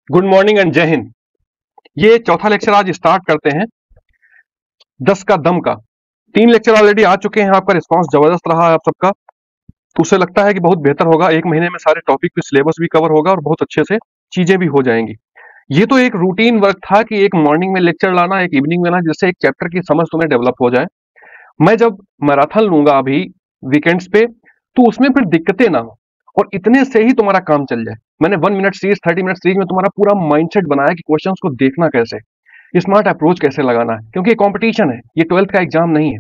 Good morning and जय हिंद। ये चौथा लेक्चर आज स्टार्ट करते हैं 10 का दम का। 3 लेक्चर ऑलरेडी आ चुके हैं, आपका रिस्पांस जबरदस्त रहा है आप सबका, तो उससे लगता है कि बहुत बेहतर होगा। एक महीने में सारे टॉपिक भी, सिलेबस भी कवर होगा और बहुत अच्छे से चीजें भी हो जाएंगी। ये तो एक रूटीन वर्क था कि एक मॉर्निंग में लेक्चर लाना, एक इवनिंग में लाना, जिससे एक चैप्टर की समझ तुम्हें डेवलप हो जाए। मैं जब मैराथन लूंगा अभी वीकेंड्स पे, तो उसमें फिर दिक्कतें ना हो और इतने से ही तुम्हारा काम चल जाए। मैंने 1 मिनट सीरीज, 30 मिनट सीरीज में तुम्हारा पूरा माइंडसेट बनाया कि क्वेश्चंस को देखना कैसे, स्मार्ट अप्रोच कैसे लगाना है, क्योंकि ये कंपटीशन है, ये 12th का एग्जाम नहीं है।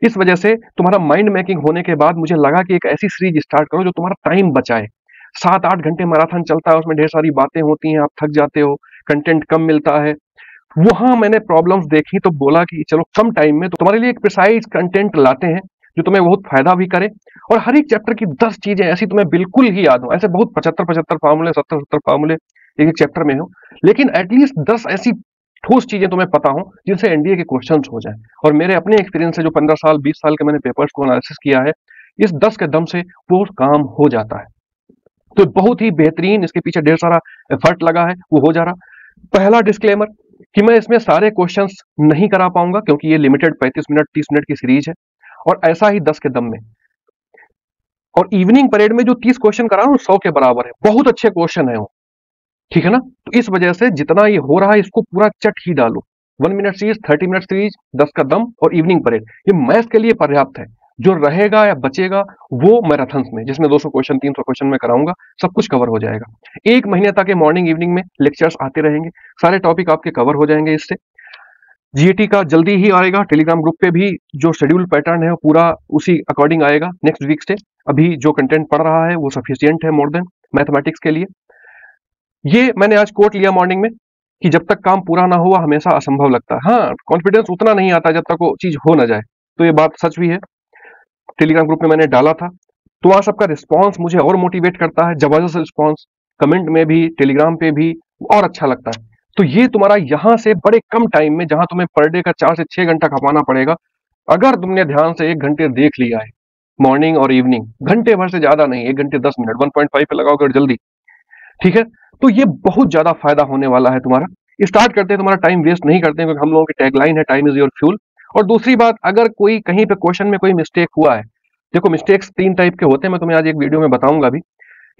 इस वजह से तुम्हारा माइंड मेकिंग होने के बाद मुझे लगा कि एक ऐसी सीरीज स्टार्ट करो जो तुम्हारा टाइम बचाए। 7-8 घंटे मैराथन चलता है, उसमें ढेर सारी बातें होती हैं, आप थक जाते हो, कंटेंट कम मिलता है। वहां मैंने प्रॉब्लम्स देखी तो बोला कि चलो कम टाइम में तो तुम्हारे लिए एक प्रिसाइज कंटेंट लाते हैं जो तुम्हें बहुत फायदा भी करे, और हर एक चैप्टर की 10 चीजें ऐसी तुम्हें बिल्कुल ही याद हो। ऐसे बहुत 75-75 फार्मूले, 70-70 फार्मूले एक एक चैप्टर में हो, लेकिन एटलीस्ट 10 ऐसी ठोस चीजें तुम्हें पता हो जिनसे एनडीए के क्वेश्चंस हो जाए। और मेरे अपने एक्सपीरियंस से, जो 15 साल 20 साल के मैंने पेपर्स को एनालिसिस किया है, इस 10 के दम से वो काम हो जाता है। तो बहुत ही बेहतरीन, इसके पीछे ढेर सारा एफर्ट लगा है, वो हो जा रहा। पहला डिस्क्लेमर कि मैं इसमें सारे क्वेश्चंस नहीं करा पाऊंगा, क्योंकि ये लिमिटेड 35 मिनट 30 मिनट की सीरीज है, और ऐसा ही 10 के दम में। और इवनिंग परेड में जो 30 क्वेश्चन करा हूं 100 के बराबर है, बहुत अच्छे क्वेश्चन है वो, ठीक है ना। तो इस वजह से जितना ये हो रहा है इसको पूरा चट ही डालो। 1 मिनट सीरीज, 30 मिनट सीरीज, 10 का दम और इवनिंग परेड, ये मैथ्स के लिए पर्याप्त है। जो रहेगा या बचेगा वो मैराथन्स में, जिसमें 200 क्वेश्चन 300 क्वेश्चन में कराऊंगा, सब कुछ कवर हो जाएगा। एक महीने तक ये मॉर्निंग इवनिंग में लेक्चर्स आते रहेंगे, सारे टॉपिक आपके कवर हो जाएंगे। इससे जीएटी का जल्दी ही आएगा, टेलीग्राम ग्रुप पे भी जो शेड्यूल पैटर्न है वो पूरा उसी अकॉर्डिंग आएगा नेक्स्ट वीक से। अभी जो कंटेंट पढ़ रहा है वो सफिशियंट है, मोर देन मैथमेटिक्स के लिए। ये मैंने आज कोट लिया मॉर्निंग में कि जब तक काम पूरा ना हुआ हमेशा असंभव लगता है। हाँ, कॉन्फिडेंस उतना नहीं आता जब तक वो चीज हो ना जाए, तो ये बात सच भी है। टेलीग्राम ग्रुप में मैंने डाला था, तो वहां सबका रिस्पॉन्स मुझे और मोटिवेट करता है, जबरदस्त रिस्पॉन्स, कमेंट में भी, टेलीग्राम पे भी, और अच्छा लगता है। तो ये तुम्हारा यहाँ से बड़े कम टाइम में, जहां तुम्हें पर डे का 4 से 6 घंटा खपाना पड़ेगा, अगर तुमने ध्यान से 1 घंटे देख लिया है मॉर्निंग और इवनिंग, घंटे भर से ज्यादा नहीं, 1 घंटे 10 मिनट, 1.5 पे लगाओ अगर जल्दी, ठीक है, तो ये बहुत ज्यादा फायदा होने वाला है तुम्हारा। स्टार्ट करते हैं, तुम्हारा टाइम वेस्ट नहीं करते हैं, क्योंकि हम लोगों की टैगलाइन है टाइम इज योर फ्यूल। और दूसरी बात, अगर कोई कहीं पे क्वेश्चन में कोई मिस्टेक हुआ है, देखो मिस्टेक्स 3 टाइप के होते हैं, मैं तुम्हें आज एक वीडियो में बताऊंगा भी।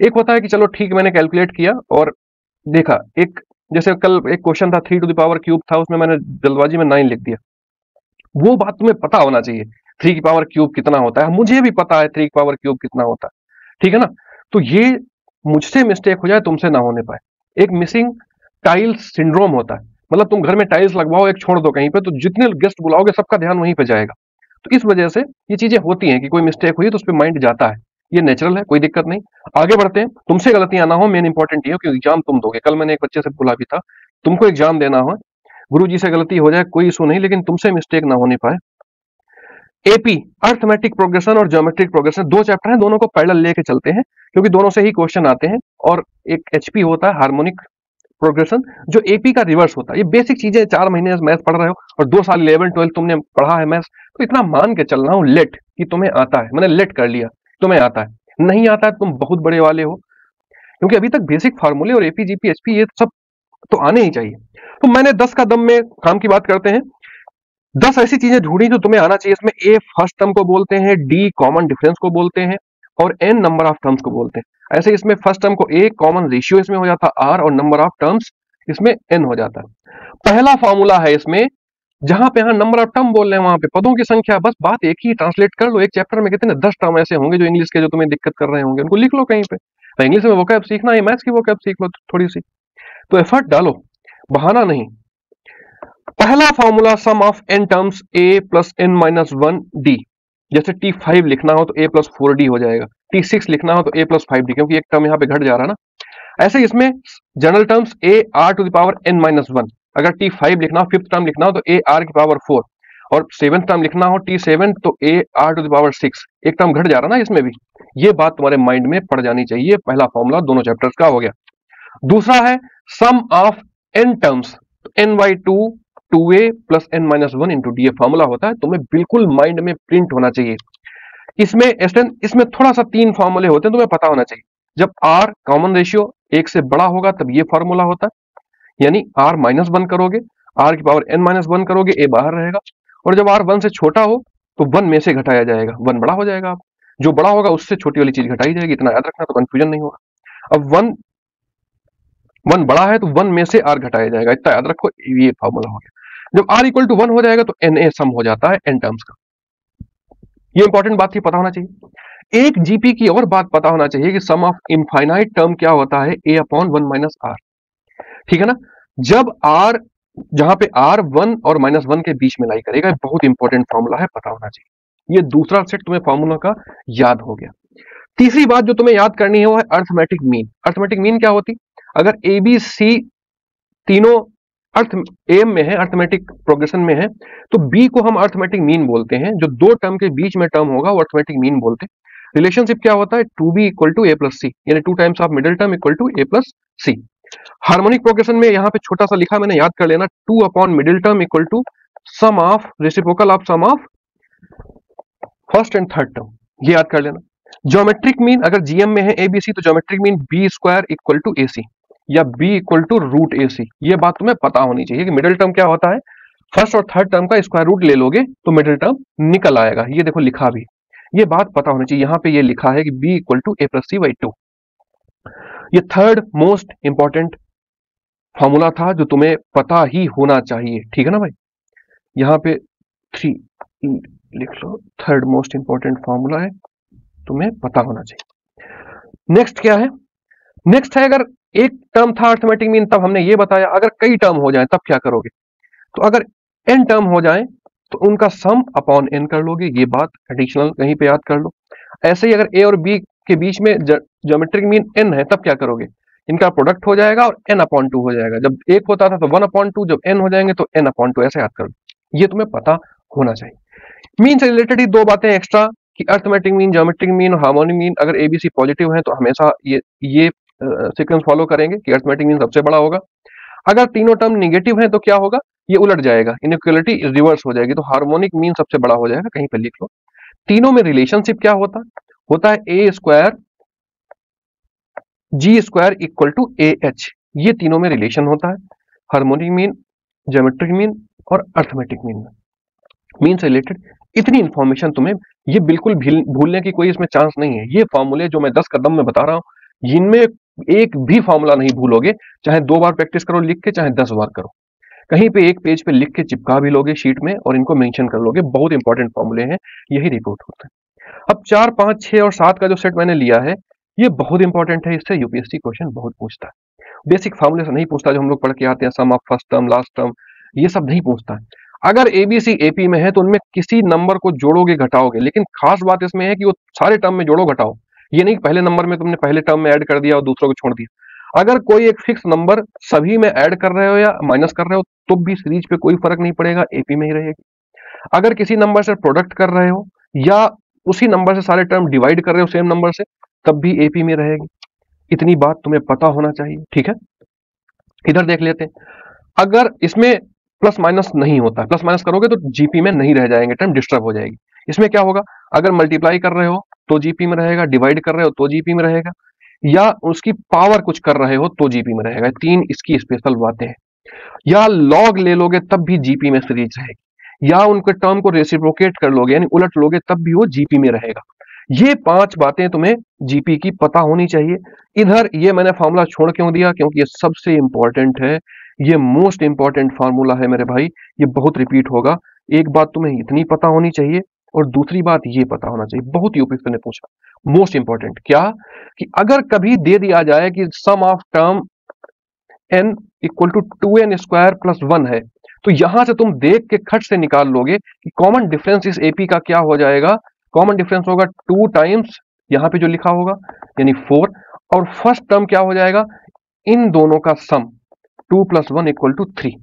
एक होता है कि चलो ठीक, मैंने कैलकुलेट किया और देखा, एक जैसे कल एक क्वेश्चन था 3 टू द पावर क्यूब था, उसमें मैंने जल्दबाजी में 9 लिख दिया। वो बात तुम्हें पता होना चाहिए 3 की पावर क्यूब कितना होता है, मुझे भी पता है 3 की पावर क्यूब कितना होता है, ठीक है ना। तो ये मुझसे मिस्टेक हो जाए, तुमसे ना होने पाए। एक मिसिंग टाइल्स सिंड्रोम होता है, मतलब तुम घर में टाइल्स लगवाओ, एक छोड़ दो कहीं पे, तो जितने गेस्ट बुलाओगे सबका ध्यान वहीं पे जाएगा। तो इस वजह से ये चीजें होती हैं कि कोई मिस्टेक हुई तो उस पर माइंड जाता है, ये नेचुरल है, कोई दिक्कत नहीं। आगे बढ़ते हैं, तुमसे गलतियां ना हो, मेन इंपॉर्टेंट ये हो कि एग्जाम तुम दोगे। कल मैंने एक बच्चे से बोला भी था, तुमको एग्जाम देना हो, गुरुजी से गलती हो जाए कोई इशू नहीं, लेकिन तुमसे मिस्टेक ना होने पाए। एपी, अर्थमेटिक प्रोग्रेशन और ज्योमेट्रिक प्रोग्रेशन, 2 चैप्टर हैं, दोनों को पैरेलल लेके चलते हैं, क्योंकि दोनों से ही क्वेश्चन आते हैं। और एक एचपी होता है, हार्मोनिक प्रोग्रेशन, जो एपी का रिवर्स होता है। ये बेसिक चीजें, 4 महीने मैथ पढ़ रहे हो और 2 साल 11 12 तुमने पढ़ा है मैथ, तो इतना मान के चलना हो लेट कि तुम्हें आता है। मैंने लेट कर लिया, तुम्हें आता है, नहीं आता है तुम बहुत बड़े वाले हो, क्योंकि अभी तक बेसिक फार्मूले और एपी जीपी एचपी ये सब तो आने ही चाहिए। तो मैंने 10 का दम में काम की बात करते हैं, 10 ऐसी चीजें ढूंढी जो तुम्हें आना चाहिए। इसमें ए फर्स्ट टर्म को बोलते हैं, डी कॉमन डिफरेंस को बोलते हैं, और एन नंबर ऑफ टर्म्स को बोलते हैं। ऐसे इसमें फर्स्ट टर्म को ए, कॉमन रेशियो इसमें हो जाता आर, और नंबर ऑफ टर्म्स इसमें एन हो जाता है। पहला फॉर्मूला है इसमें, जहां पे यहां नंबर ऑफ टर्म बोल रहे हैं वहां पे पदों की संख्या, बस बात एक ही, ट्रांसलेट कर लो। एक चैप्टर में कितने 10 टर्म ऐसे होंगे जो इंग्लिश के, जो तुम्हें दिक्कत कर रहे होंगे, उनको लिख लो कहीं पे। इंग्लिश में वोकैब सीखना है, मैथ्स की वोकैब सीख लो थोड़ी सी, तो एफर्ट डालो, बहाना नहीं। पहला formula, sum of N terms a plus N minus one d. जैसे T5 लिखना हो तो a प्लस 4d हो जाएगा, T6 लिखना हो तो a प्लस 5d, क्योंकि एक टर्म यहाँ पे घट जा रहा है ना। ऐसे इसमें general terms a r to the power n minus one, अगर T5 लिखना हो, फिफ्थ टर्म लिखना हो तो a r की पावर 4, और सेवेंथ टर्म लिखना हो T7 तो a r to the power 6, एक टर्म घट जा रहा है ना इसमें भी। ये बात तुम्हारे माइंड में पड़ जानी चाहिए। पहला फॉर्मूला दोनों चैप्टर्स का हो गया। दूसरा है sum of N terms, N by two A plus N minus one into D, formula होता है, तुम्हें बिल्कुल माइंड में प्रिंट होना चाहिए। इसमें थोड़ा सा 3 फॉर्मूले होते हैं, तुम्हें पता होना चाहिए। जब आर कॉमन रेशियो 1 से बड़ा होगा तब ये फॉर्मूला होता है, यानी r माइनस 1 करोगे, r की पावर n माइनस 1 करोगे, a बाहर रहेगा, और जब r 1 से छोटा हो तो 1 में से घटाया जाएगा, 1 बड़ा हो जाएगा। आप जो बड़ा होगा उससे छोटी वाली चीज घटाई जाएगी, इतना याद रखना तो कंफ्यूजन नहीं होगा। अब 1 बड़ा है तो 1 में से r घटाया जाएगा, इतना याद रखो, ये फॉर्मूला हो गया। जब r इक्वल टू 1 हो जाएगा तो na सम हो जाता है n टर्म्स का। ये इंपॉर्टेंट बात थी, पता होना चाहिए। एक जीपी की और बात पता होना चाहिए कि सम ऑफ इनफाइनाइट टर्म क्या होता है, a अपॉन 1 माइनस r, ठीक है ना। जब r, जहां पे r 1 और माइनस 1 के बीच में लाई करेगा, बहुत इंपॉर्टेंट फॉर्मूला है, पता होना चाहिए। ये दूसरा सेट तुम्हें फॉर्मूला का याद हो गया। तीसरी बात जो तुम्हें याद करनी है वो है अर्थमेटिक मीन। अर्थमेटिक मीन क्या होती, अगर ए बी सी तीनों अर्थ एम में है, अर्थमेटिक प्रोग्रेशन में है, तो बी को हम अर्थमेटिक मीन बोलते हैं। जो दो टर्म के बीच में टर्म होगा वो अर्थमेटिक मीन बोलते हैं। रिलेशनशिप क्या होता है, two B equal to A plus C, यानी 2 times of middle term equal to A plus C. Harmonic progression में यहाँ पे छोटा सा लिखा मैंने, याद कर लेना, 2 upon middle term equal to sum of reciprocal of sum of first and third term, ये याद कर लेना। ज्योमेट्रिक मीन अगर जीएम में है एबीसी तो geometric mean B square equal to A C या B equal to root A C. ये बात तुम्हें पता होनी चाहिए कि मिडिल टर्म क्या होता है, फर्स्ट और थर्ड टर्म का स्क्वायर रूट ले लोगे तो मिडिल टर्म निकल आएगा। ये देखो लिखा भी, ये बात पता होनी चाहिए। यहाँ पे ये लिखा है कि b equal to A plus c by 2। ये थर्ड मोस्ट इंपॉर्टेंट फॉर्मूला था जो तुम्हें पता ही होना चाहिए, ठीक है ना भाई। यहाँ पे 3 लिख लो, थर्ड मोस्ट इंपॉर्टेंट फॉर्मूला है, तुम्हें पता होना चाहिए। नेक्स्ट क्या है, नेक्स्ट है अगर एक टर्म था अर्थमेटिक मीन तब हमने ये बताया, अगर कई टर्म हो जाए तब क्या करोगे। तो अगर n टर्म हो जाए तो उनका सम अपॉन n कर लोगे, ये बात एडिशनल कहीं पे याद कर लो। ऐसे ही अगर a और b के बीच में ज्योमेट्रिक मीन n है तब क्या करोगे, इनका प्रोडक्ट हो जाएगा और n अपॉन 2 हो जाएगा। जब एक होता था तो 1 अपॉन 2, जब n हो जाएंगे तो n अपॉन 2, ऐसे याद कर लो, ये तुम्हें पता होना चाहिए। मीन से रिलेटेड ही दो बातें एक्स्ट्रा कि अर्थमेटिक मीन, ज्योमेट्रिक मीन और हार्मोनिक मीन, अगर एबीसी पॉजिटिव है तो हमेशा ये सीक्वेंस फॉलो करेंगे कि अर्थमेटिक मीन सबसे बड़ा होगा। अगर तीनों टर्म निगेटिव हैं तो क्या होगा, ये उलट जाएगा, इनइक्वालिटी रिवर्स हो जाएगी, तो हार्मोनिक मीन सबसे बड़ा हो जाएगा, कहीं पे लिख लो। तीनों में रिलेशनशिप क्या होता है A square G square equal to A H, ये तीनों में रिलेशन होता है, हार्मोनिक मीन, ज्योमेट्रिक मीन और अर्थमेटिक मीन में। मीन से रिलेटेड इतनी इंफॉर्मेशन तुम्हें, ये बिल्कुल भूलने की कोई इसमें चांस नहीं है। ये फॉर्मूले जो मैं 10 कदम में बता रहा हूं, इनमें एक भी फॉर्मूला नहीं भूलोगे, चाहे 2 बार प्रैक्टिस करो लिख के, चाहे 10 बार करो, कहीं पे एक पेज पे लिख के चिपका भी लोगे शीट में और इनको मेंशन कर लोगे। बहुत इंपॉर्टेंट फॉर्मूले हैं, यही रिपोर्ट होता है। अब 4, 5, 6 और 7 का जो सेट मैंने लिया है ये बहुत इंपॉर्टेंट है, इससे यूपीएससी क्वेश्चन बहुत पूछता है। बेसिक फॉर्मूले से नहीं पूछता जो हम लोग पढ़ के आते हैं, sum of first term, last term, ये सब नहीं पूछता है। अगर एबीसी एपी में है तो उनमें किसी नंबर को जोड़ोगे घटाओगे, लेकिन खास बात इसमें है कि वो सारे टर्म में जोड़ो घटाओ, ये नहीं कि पहले नंबर में तुमने पहले टर्म में ऐड कर दिया और दूसरों को छोड़ दिया। अगर कोई एक फिक्स नंबर सभी में ऐड कर रहे हो या माइनस कर रहे हो तो भी सीरीज पे कोई फर्क नहीं पड़ेगा, एपी में ही रहेगी। अगर किसी नंबर से प्रोडक्ट कर रहे हो या उसी नंबर से सारे टर्म डिवाइड कर रहे हो सेम नंबर से, तब भी एपी में रहेगी। इतनी बात तुम्हें पता होना चाहिए, ठीक है। इधर देख लेते हैं, अगर इसमें प्लस माइनस नहीं होता, प्लस माइनस करोगे तो जीपी में नहीं रह जाएंगे, टर्म डिस्टर्ब हो जाएगी। इसमें क्या होगा, अगर मल्टीप्लाई कर रहे हो तो जीपी में रहेगा, डिवाइड कर रहे हो तो जीपी में रहेगा, या उसकी पावर कुछ कर रहे हो तो जीपी में रहेगा। 3 इसकी स्पेशल बातें हैं। या लॉग ले लोगे तब भी जीपी में सीरीज रहेगी, या उनके टर्म को रेसिप्रोकेट कर लोगे यानी उलट लोगे तब भी वो जीपी में रहेगा। ये 5 बातें तुम्हें जीपी की पता होनी चाहिए। इधर ये मैंने फॉर्मूला छोड़ क्यों दिया, क्योंकि ये सबसे इंपॉर्टेंट है, ये मोस्ट इंपॉर्टेंट फार्मूला है मेरे भाई, ये बहुत रिपीट होगा। एक बात तुम्हें इतनी पता होनी चाहिए और दूसरी बात ये पता होना चाहिए, बहुत यूपीएससी ने पूछा, मोस्ट इंपॉर्टेंट क्या, कि अगर कभी दे दिया जाए कि sum of term n equal to 2n square plus 1 है, तो यहां से तुम देख के खट से निकाल लोगे कि कॉमन डिफरेंस इस एपी का क्या हो जाएगा। कॉमन डिफरेंस होगा 2 टाइम्स यहां पे जो लिखा होगा यानी 4, और फर्स्ट टर्म क्या हो जाएगा, इन दोनों का सम 2 प्लस 1 इक्वल टू 3।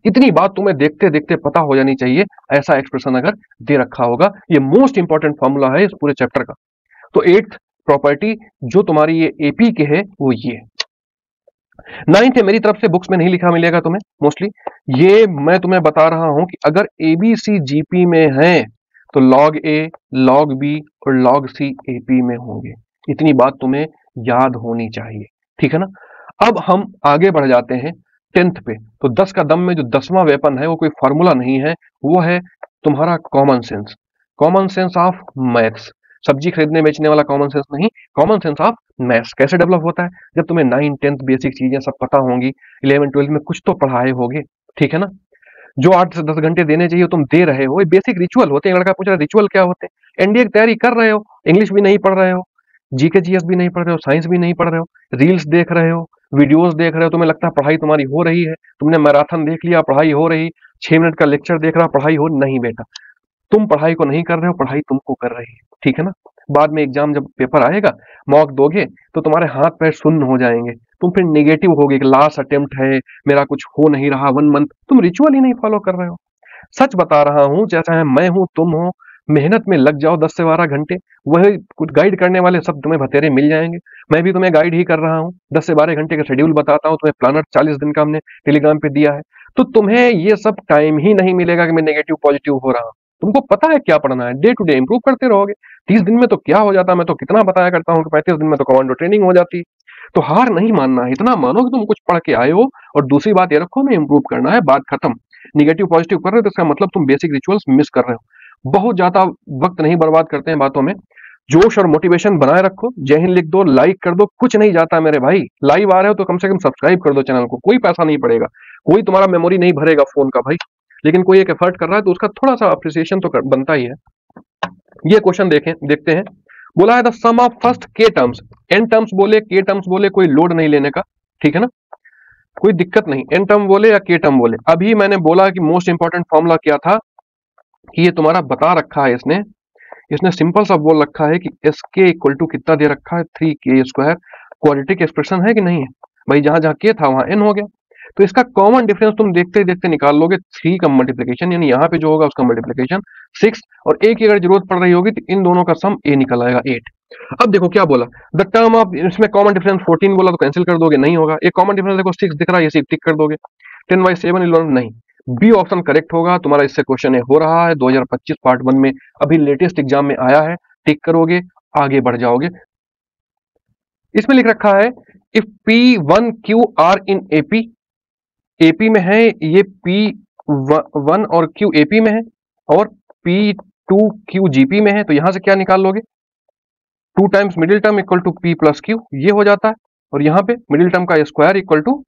इतनी बात तुम्हें देखते देखते पता हो जानी चाहिए, ऐसा एक्सप्रेशन अगर दे रखा होगा। ये मोस्ट इंपॉर्टेंट फॉर्मूला है इस पूरे चैप्टर का। तो 8th प्रॉपर्टी जो तुम्हारी ये एपी के है वो ये। 9th है, मेरी तरफ से बुक्स में नहीं लिखा मिलेगा तुम्हें मोस्टली, ये मैं तुम्हें बता रहा हूं कि अगर एबीसी जीपी में है तो लॉग ए, लॉग बी और लॉग सी एपी में होंगे। इतनी बात तुम्हें याद होनी चाहिए, ठीक है ना। अब हम आगे बढ़ जाते हैं 10th पे। तो 10 का दम में जो 10वां वेपन है वो कोई फॉर्मूला नहीं है, वो है तुम्हारा common sense, common sense of maths. सब्जी खरीदने बेचने वाला कॉमन सेंस नहीं, कॉमन सेंस ऑफ मैथ्स। कैसे डेवलप होता है? जब तुम्हें 9 10th बेसिक चीजें सब पता होंगी, 11 12 में कुछ तो पढ़ाए होगे, ठीक है ना। जो 8 से 10 घंटे देने चाहिए तुम दे रहे हो, ये बेसिक रिचुअल होते हैं। लड़का पूछ रहा है रिचुअल क्या होते हैं? एनडीए की तैयारी कर रहे हो, इंग्लिश भी नहीं पढ़ रहे हो, जीके जीएस भी नहीं पढ़ रहे हो, साइंस भी नहीं पढ़ रहे हो, रील्स देख रहे हो, वीडियोस देख रहे हो, तुम्हें लगता है पढ़ाई तुम्हारी हो रही है, तुमने मैराथन देख लिया, पढ़ाई हो रही, 6 मिनट का लेक्चर देख रहा, पढ़ाई हो नहीं बेटा, तुम पढ़ाई को नहीं कर रहे हो, पढ़ाई तुमको कर रही है, ठीक है ना। बाद में एग्जाम जब पेपर आएगा, मॉक दोगे, तो तुम्हारे हाथ पैर सुन्न हो जाएंगे, तुम फिर नेगेटिव होगे कि लास्ट अटेम्प्ट है, मेरा कुछ हो नहीं रहा, 1 मंथ, तुम रिचुअल ही नहीं फॉलो कर रहे हो। सच बता रहा हूं, जैसा है मैं हूं तुम हो, मेहनत में लग जाओ 10 से 12 घंटे, वही कुछ गाइड करने वाले सब तुम्हें भतेरे मिल जाएंगे। मैं भी तुम्हें गाइड ही कर रहा हूं, 10 से 12 घंटे का शेड्यूल बताता हूं तुम्हें, प्लानर 40 दिन का हमने टेलीग्राम पे दिया है। तो तुम्हें ये सब टाइम ही नहीं मिलेगा कि मैं नेगेटिव पॉजिटिव हो रहा हूं। तुमको पता है क्या पढ़ना है, डे टू डे इंप्रूव करते रहोगे। 30 दिन में तो क्या हो जाता है, मैं तो कितना बताया करता हूँ कि 35 दिन में तो कमांडो ट्रेनिंग हो जाती है। तो हार नहीं मानना है, इतना मानो कि तुम कुछ पढ़ के आए हो, और दूसरी बात ये रखो मैं इंप्रूव करना है, बात खत्म। निगेटिव पॉजिटिव कर रहे हो तो इसका मतलब तुम बेसिक रिचुअल्स मिस कर रहे हो। बहुत ज्यादा वक्त नहीं बर्बाद करते हैं बातों में, जोश और मोटिवेशन बनाए रखो, जय हिंद लिख दो, लाइक कर दो, कुछ नहीं जाता मेरे भाई। लाइव आ रहे हो तो कम से कम सब्सक्राइब कर दो चैनल को, कोई पैसा नहीं पड़ेगा, कोई तुम्हारा मेमोरी नहीं भरेगा फोन का भाई, लेकिन कोई एक एफर्ट कर रहा है तो उसका थोड़ा सा अप्रिसिएशन तो बनता ही है। ये क्वेश्चन देखते हैं। बोला है the sum of first k terms, N terms बोले के टर्म्स बोले, कोई लोड नहीं लेने का, ठीक है ना, कोई दिक्कत नहीं, एन टर्म बोले या के टर्म बोले। अभी मैंने बोला कि मोस्ट इंपॉर्टेंट फॉर्मूला क्या था, कि ये तुम्हारा बता रखा है इसने, इसने सिंपल सा बोल रखा है कि एस के इक्वल टू कितना दे रखा है, 3k²। क्वाड्रेटिक एक्सप्रेशन है कि नहीं है भाई, जहां जहां के था वहां एन हो गया। तो इसका कॉमन डिफरेंस तुम देखते देखते निकाल लोगे, 3 का मल्टीप्लीकेशन, यानी यहाँ पे जो होगा उसका मल्टीप्लीकेशन 6, और ए की अगर जरूरत पड़ रही होगी तो इन दोनों का सम ए निकल आएगा 8। अब देखो क्या बोला, द टर्म ऑफ, इसमें कॉमन डिफरेंस 14 बोला तो कैंसिल कर दोगे, नहीं होगा। एक कॉमन डिफरेंस देखो 6 दिख रहा है, ये टिक कर दोगे, 10/7 11 नहीं, बी ऑप्शन करेक्ट होगा तुम्हारा। इससे क्वेश्चन हो रहा है 2025 पार्ट 1 में, अभी लेटेस्ट एग्जाम में आया है, टिक करोगे आगे बढ़ जाओगे। इसमें लिख रखा है if P1Q are in AP, AP में है, ये P1 और Q एपी में है, और P2Q जीपी में है, तो यहां से क्या निकाल लोगे, 2 times middle term equal to P plus Q, ये हो जाता है। और यहाँ पे मिडिल टर्म का square equal to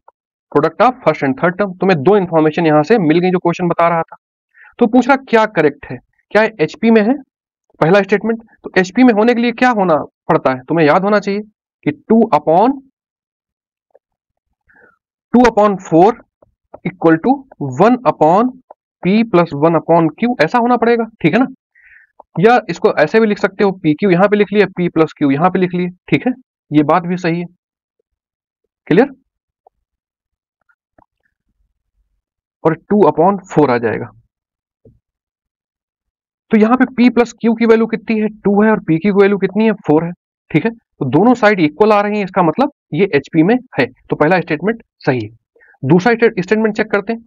product of first and third term. तुम्हें दो इन्फॉर्मेशन यहां से मिल गई जो क्वेश्चन बता रहा था। तो पूछ रहा क्या करेक्ट है, क्या एचपी में है पहला स्टेटमेंट। तो एचपी में होने के लिए क्या होना पड़ता है, तुम्हें याद होना चाहिए कि 2/4 equal to 1/P plus 1/Q, ऐसा होना पड़ेगा, ठीक है ना। या इसको ऐसे भी लिख सकते हो, पी क्यू यहां पे लिख लिए, P प्लस क्यू यहां पे लिख लिए, ठीक है, ये बात भी सही है, क्लियर। और 2/4 आ जाएगा। तो यहाँ पे P प्लस क्यू की वैल्यू कितनी है, 2 है, और P की वैल्यू कितनी है, 4 है, ठीक है। तो दोनों साइड इक्वल आ रही है, इसका मतलब ये HP में है, तो पहला स्टेटमेंट सही है। दूसरा स्टेटमेंट चेक करते हैं।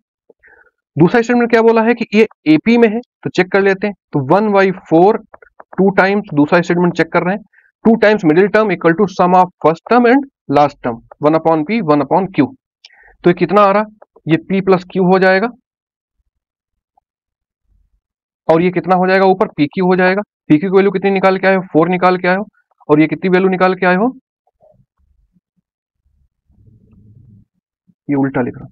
दूसरा स्टेटमेंट क्या बोला है कि ये AP में है, तो चेक कर लेते हैं। तो 1/4 2 टाइम्स, दूसरा स्टेटमेंट चेक कर रहे हैं, 2 times middle term equal to sum of first term and last term, 1/P 1/Q। तो ये कितना आ रहा, ये P प्लस क्यू हो जाएगा, और ये कितना हो जाएगा ऊपर, पी क्यू हो जाएगा। पी क्यू की वैल्यू कितनी निकाल के आए हो, 4 निकाल के आए हो, और ये कितनी वैल्यू निकाल के आए हो, ये उल्टा लिख रहा,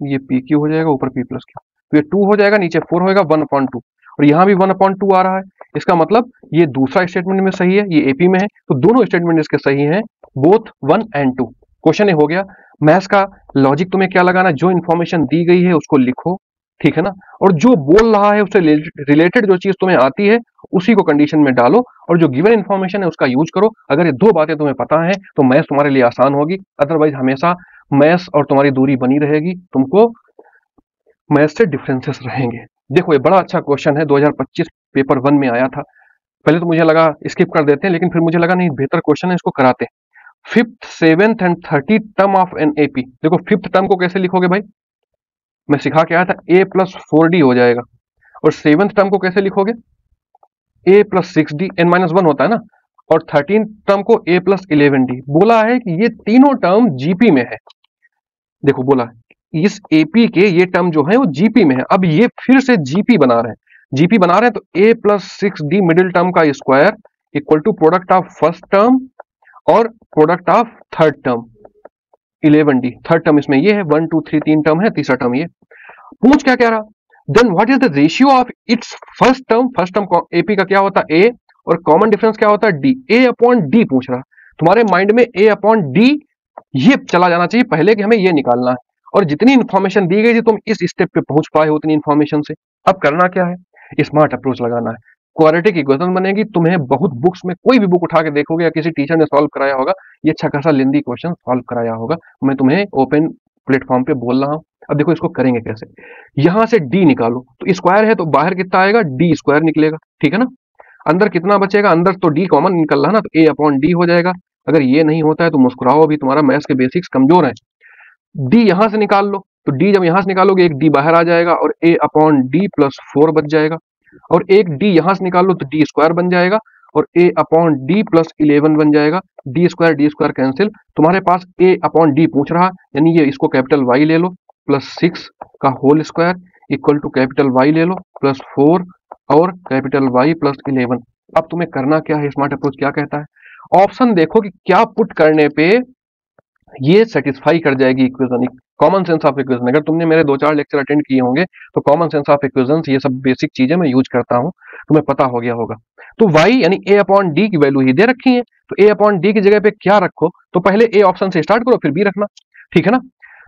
ये पी क्यू हो जाएगा, ऊपर पी प्लस क्यू, तो ये 2 हो जाएगा, नीचे 4 होएगा, 1/2, और यहाँ भी 1/2 आ रहा है। इसका मतलब ये दूसरा स्टेटमेंट में सही है, ये एपी में है, तो दोनों स्टेटमेंट इसके सही हैं, बोथ 1 and 2। क्वेश्चन हो गया। मैथ्स का लॉजिक तुम्हें क्या लगाना, जो इन्फॉर्मेशन दी गई है उसको लिखो, ठीक है ना, और जो बोल रहा है उससे रिलेटेड जो चीज तुम्हें आती है उसी को कंडीशन में डालो, और जो गिवन इन्फॉर्मेशन है उसका यूज करो। अगर ये दो बातें तुम्हें पता है तो मैथ्स तुम्हारे लिए आसान होगी, अदरवाइज हमेशा मैथ्स और तुम्हारी दूरी बनी रहेगी, तुमको मैथ्स से डिफरेंसेस रहेंगे। देखो ये बड़ा अच्छा क्वेश्चन है, 2025 पेपर 1 में आया था। पहले तो मुझे लगा स्किप कर देते हैं, लेकिन फिर मुझे लगा नहीं बेहतर क्वेश्चन है, इसको कराते हैं। 5th 7th and 30th term of an AP. देखो 5th टर्म को कैसे लिखोगे भाई, मैं सिखा के आया था, a प्लस 4d हो जाएगा। और 7th टर्म को कैसे लिखोगे, a प्लस 6d, n-1 होता है ना। और 13th टर्म को a प्लस 11d। बोला है कि ये तीनों टर्म जीपी में है, देखो बोला इस एपी के ये टर्म जो है वो जीपी में है, अब ये फिर से जीपी बना रहे हैं, जीपी बना रहे हैं, तो A plus 6d middle term का square equal to product of first term और product of third term 11d। Third term इसमें ये है, 1 2 3 तीन टर्म है, तीसरा टर्म ये। पूछ क्या कह रहा, then what is the ratio of its first term, first term AP का क्या होता है ए, और कॉमन डिफरेंस क्या होता है डी, ए अपॉन डी पूछ रहा। तुम्हारे माइंड में ए अपॉन डी ये चला जाना चाहिए पहले कि हमें ये निकालना है, और जितनी इंफॉर्मेशन दी गई थी तुम इस स्टेप पे पहुंच पाए हो उतनी इंफॉर्मेशन से। अब करना क्या है, स्मार्ट अप्रोच लगाना है। क्वाड्रेटिक इक्वेशन बनेगी, तुम्हें बहुत बुक्स में कोई भी बुक उठा के देखोगे या किसी टीचर ने सॉल्व कराया होगा, ये अच्छा खासा लेंदी क्वेश्चन सॉल्व कराया होगा, मैं तुम्हें ओपन प्लेटफॉर्म पे बोल रहा हूं। अब देखो इसको करेंगे कैसे, यहां से डी निकालो, तो स्क्वायर है तो बाहर कितना आएगा, डी स्क्वायर निकलेगा, ठीक है ना। अंदर कितना बचेगा, अंदर तो डी कॉमन निकल रहा ना, तो ए अपॉन डी हो जाएगा। अगर ये नहीं होता है तो मुस्कुराओ, अभी तुम्हारा मैथ्स के बेसिक्स कमजोर है। डी यहां से निकाल लो, तो डी जब यहां से निकालोगे एक डी बाहर आ जाएगा और ए अपॉन डी प्लस 4 बच जाएगा, और एक डी यहां से निकाल लो तो डी स्क्वायर बन जाएगा और ए अपॉन डी प्लस 11 बन जाएगा। डी स्क्वायर कैंसिल, तुम्हारे पास ए अपॉन डी पूछ रहा, यानी ये इसको कैपिटल वाई ले लो, प्लस 6 का whole square equal to capital Y ले लो प्लस 4 और कैपिटल वाई प्लस 11। अब तुम्हें करना क्या है, स्मार्ट अप्रोच क्या कहता है, ऑप्शन देखो कि क्या पुट करने पे ये सेटिस्फाई कर जाएगी equation, common sense of equation. अगर तुमने मेरे 2-4 लेक्चर अटेंड किए होंगे तो कॉमन सेंस ऑफ इक्वेशंस ये सब बेसिक चीजें मैं यूज करता हूं, तुम्हें पता हो गया होगा। तो y यानी a अपॉन डी की वैल्यू ही दे रखी है, तो a अपॉन डी की जगह पे क्या रखो, तो पहले a ऑप्शन से स्टार्ट करो फिर b रखना, ठीक है ना।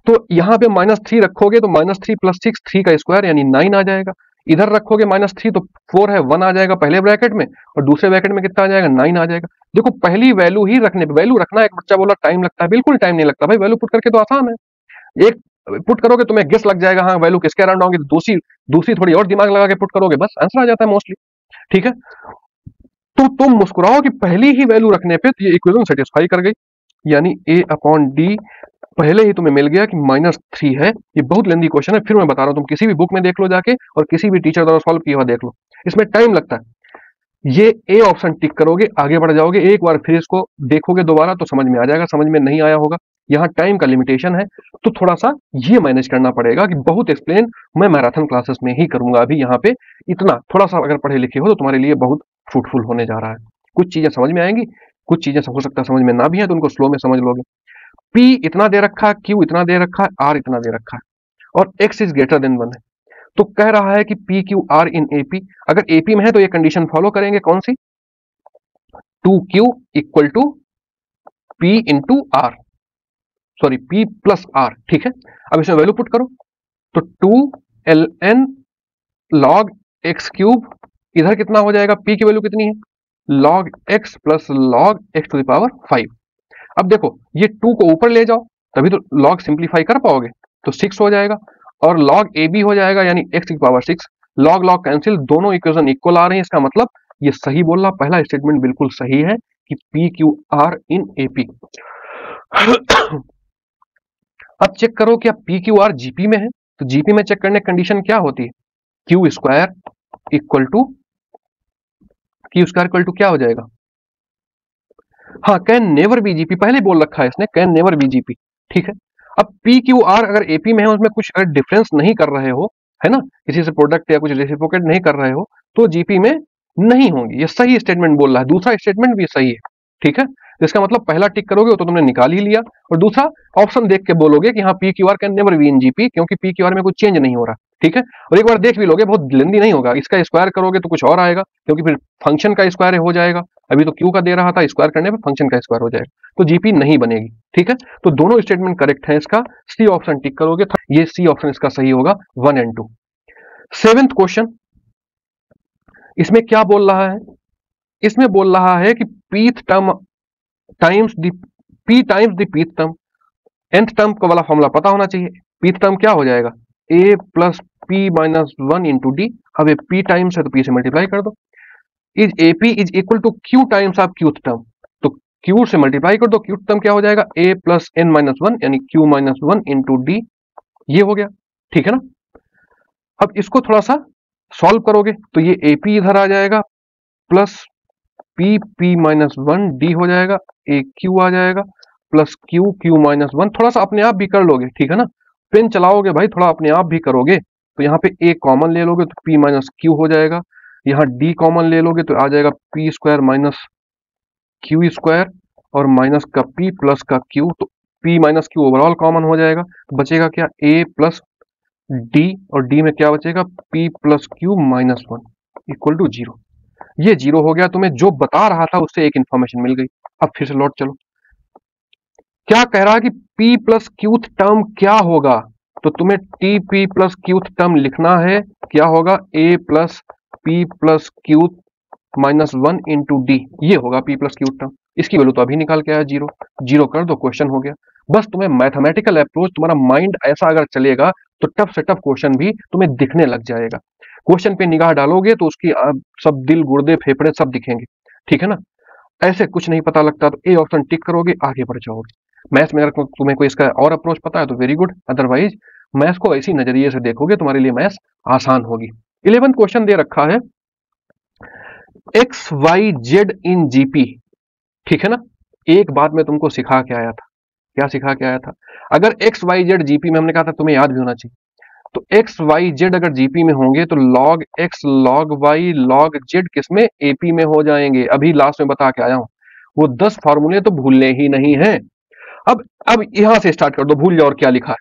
तो यहाँ पे -3 रखोगे तो -3 प्लस 6 3 का स्क्वायर यानी 9 आ जाएगा। इधर रखोगे -3 तो 4 है 1 आ जाएगा पहले ब्रैकेट में, और दूसरे ब्रैकेट में कितना आ जाएगा 9 आ जाएगा। देखो पहली वैल्यू ही रखने पे, वैल्यू रखना, एक बच्चा बोला टाइम लगता है, बिल्कुल टाइम नहीं लगता भाई, वैल्यू पुट करके तो आसान है। एक पुट करोगे तुम्हें गेस लग जाएगा, हाँ वैल्यू किसके अराउंड होंगी, तो दूसरी दूसरी थोड़ी और दिमाग लगा के पुट करोगे, बस आंसर आ जाता है मोस्टली, ठीक है। तो तुम मुस्कुराओ कि पहली ही वैल्यू रखने पे ये इक्वेशन सेटिस्फाई कर गई, यानी a अपॉन डी पहले ही तुम्हें मिल गया कि -3 है। ये बहुत लेंदी क्वेश्चन है, फिर मैं बता रहा हूं, तुम किसी भी बुक में देख लो जाके और किसी भी टीचर द्वारा सॉल्व किया हुआ देख लो, इसमें टाइम लगता है। ये ए ऑप्शन टिक करोगे आगे बढ़ जाओगे, एक बार फिर इसको देखोगे दोबारा तो समझ में आ जाएगा, समझ में नहीं आया होगा, यहाँ टाइम का लिमिटेशन है, तो थोड़ा सा ये मैनेज करना पड़ेगा कि बहुत एक्सप्लेन मैं मैराथन क्लासेस में ही करूंगा। अभी यहाँ पे इतना थोड़ा सा अगर पढ़े लिखे हो तो तुम्हारे लिए बहुत फ्रूटफुल होने जा रहा है, कुछ चीजें समझ में आएंगी, कुछ चीजें हो सकता है समझ में ना भी है, तो उनको स्लो में समझ लोगे। P इतना दे रखा है, Q इतना दे रखा है, R इतना दे रखा है और X इज ग्रेटर देन 1 है, तो कह रहा है कि PQR इन AP, अगर AP में है तो ये कंडीशन फॉलो करेंगे, कौन सी, 2Q equal to P into R, sorry P plus R, ठीक है। अब इसमें वैल्यू पुट करो, तो 2ln log x क्यूब, इधर कितना हो जाएगा, P की वैल्यू कितनी है, log x plus log x to the power 5। अब देखो ये 2 को ऊपर ले जाओ तभी तो log सिंप्लीफाई कर पाओगे, तो 6 हो जाएगा और log AB हो जाएगा यानी x की पावर 6। log log कैंसिल, दोनों इक्वेशन इक्वल आ रही है, इसका मतलब ये सही बोल रहा, पहला स्टेटमेंट बिल्कुल सही है कि PQR इन AP। अब चेक करो क्या PQR GP में है, तो GP में चेक करने कंडीशन क्या होती है, Q स्क्वायर इक्वल टू क्या हो जाएगा, हाँ कैन नेवर बी जीपी, पहले बोल रखा है इसने कैन नेवर बी जीपी, ठीक है। अब पी क्यू आर अगर एपी में है, उसमें कुछ अगर डिफरेंस नहीं कर रहे हो, है ना, किसी से प्रोडक्ट या कुछ रेसिप्रोकेट नहीं कर रहे हो, तो जीपी में नहीं होंगी, ये सही स्टेटमेंट बोल रहा है, दूसरा स्टेटमेंट भी सही है, ठीक है। तो इसका मतलब पहला टिक करोगे तो तुमने निकाल ही लिया, और दूसरा ऑप्शन देख के बोलोगे कि हाँ P q are can never be in GP, क्योंकि पी क्यू आर में कुछ चेंज नहीं हो रहा, ठीक है। और एक बार देख भी लोगे, बहुत लेंदी नहीं होगा, इसका स्क्वायर करोगे तो कुछ और आएगा, क्योंकि फिर फंक्शन का स्क्वायर हो जाएगा, अभी तो क्यू का दे रहा था, स्क्वायर करने पे फंक्शन का स्क्वायर हो जाएगा, तो जीपी नहीं बनेगी, ठीक है। तो दोनों स्टेटमेंट करेक्ट है, इसका सी ऑप्शन टिक करोगे तो ये सी ऑप्शन इसका सही होगा 1 और 2। 7th क्वेश्चन, इसमें क्या बोल रहा है, इसमें बोल रहा है कि pth term times the p times the pth term, nth term का वाला फॉर्मूला पता होना चाहिए, pth टर्म क्या हो जाएगा, a plus p minus 1 into D, अब ये p टाइम्स है तो p से मल्टीप्लाई कर दो, is AP is equal to q times of qth term, तो q से मल्टीप्लाई कर दो, qth टर्म क्या हो जाएगा, a प्लस n माइनस 1 यानी q माइनस 1 इंटू डी, ये हो गया, ठीक है ना। अब इसको थोड़ा सा सॉल्व करोगे तो ये AP इधर आ जाएगा प्लस p माइनस 1 डी हो जाएगा, a q आ जाएगा plus Q, Q minus one, थोड़ा सा अपने आप भी कर लोगे, ठीक है ना, पेन चलाओगे भाई थोड़ा अपने आप भी करोगे, तो यहाँ पे ए कॉमन ले लोगे तो पी माइनस क्यू हो जाएगा, यहाँ डी कॉमन ले लोगे तो आ जाएगा p square minus q square और माइनस का पी प्लस का क्यू, तो p minus q overall common हो जाएगा, तो बचेगा क्या, ए प्लस डी, और डी में क्या बचेगा, p plus q minus one equal to zero. ये जीरो हो गया, तुम्हें जो बता रहा था उससे एक इंफॉर्मेशन मिल गई। अब फिर से लौट चलो, क्या कह रहा है कि पी प्लस क्यूथ टर्म क्या होगा, तो तुम्हें T P plus qth term लिखना है, क्या होगा, A plus P plus qth minus one into D, ये होगा पी प्लस क्यूथ टर्म। इसकी वैल्यू तो अभी निकाल के आया जीरो, जीरो कर दो, क्वेश्चन हो गया। बस तुम्हें मैथमेटिकल अप्रोच, तुम्हारा माइंड ऐसा अगर चलेगा तो टफ से टफ क्वेश्चन भी तुम्हें दिखने लग जाएगा। क्वेश्चन पे निगाह डालोगे तो उसकी सब दिल गुर्दे फेफड़े सब दिखेंगे, ठीक है ना। ऐसे कुछ नहीं पता लगता तो ए ऑप्शन टिक करोगे, आगे बढ़ जाओगे। मैथ्स में अगर तुम्हें कोई इसका और अप्रोच पता है तो वेरी गुड, अदरवाइज मैथ्स को ऐसी नजरिए से देखोगे तुम्हारे लिए मैथ्स आसान होगी। 11th क्वेश्चन दे रखा है x y z in GP, ठीक है ना। एक बात मैं तुमको सिखा के आया था, क्या सिखा के आया था, अगर एक्स वाई जेड जीपी में, हमने कहा था तुम्हें याद भी होना चाहिए, तो एक्स वाई जेड अगर जीपी में होंगे तो log x log y log z किसमें, एपी में हो जाएंगे। अभी लास्ट में बता के आया हूं, वो 10 फॉर्मूले तो भूलने ही नहीं है। अब यहां से स्टार्ट कर दो, भूल जाओ और क्या लिखा है।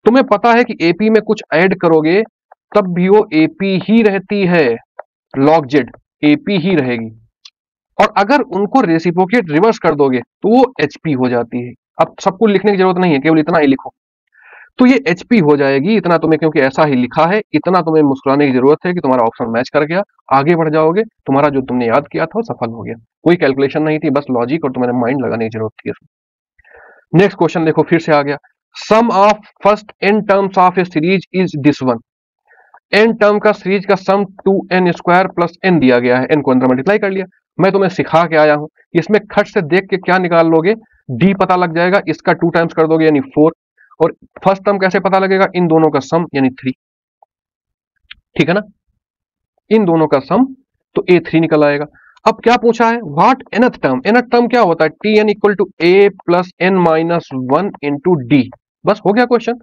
तुम्हें पता है कि एपी में कुछ ऐड करोगे तब भी वो एपी ही रहती है, लॉग जेड एपी ही रहेगी, और अगर उनको रेसिप्रोकेट रिवर्स कर दोगे तो वो एचपी हो जाती है। अब सब कुछ लिखने की जरूरत नहीं है, केवल इतना ही लिखो, तो ये एचपी हो जाएगी, इतना तुम्हें, क्योंकि ऐसा ही लिखा है, इतना तुम्हें मुस्कुराने की जरूरत है कि तुम्हारा ऑप्शन मैच कर गया, आगे बढ़ जाओगे, तुम्हारा जो तुमने याद किया था वो सफल हो गया। कोई कैलकुलेशन नहीं थी, बस लॉजिक और तुम्हारे माइंड लगाने की जरूरत थी इसमें। नेक्स्ट क्वेश्चन देखो, फिर से आ गया, sum of first N terms of a series is this one. N term का सीरीज का sum 2n square plus n दिया गया है, n को अंदर मल्टीप्लाई कर लिया। मैं तुम्हें सिखा के आया हूं, इसमें खट से देख के क्या निकाल लोगे, d पता लग जाएगा, इसका 2 टाइम्स कर दोगे यानी 4, और फर्स्ट टर्म कैसे पता लगेगा, इन दोनों का सम यानी 3, ठीक है ना, इन दोनों का सम, तो a3 निकल आएगा। अब क्या पूछा है, what nth term, nth term क्या होता है, tn equal to a plus n minus one into d, बस हो गया क्वेश्चन।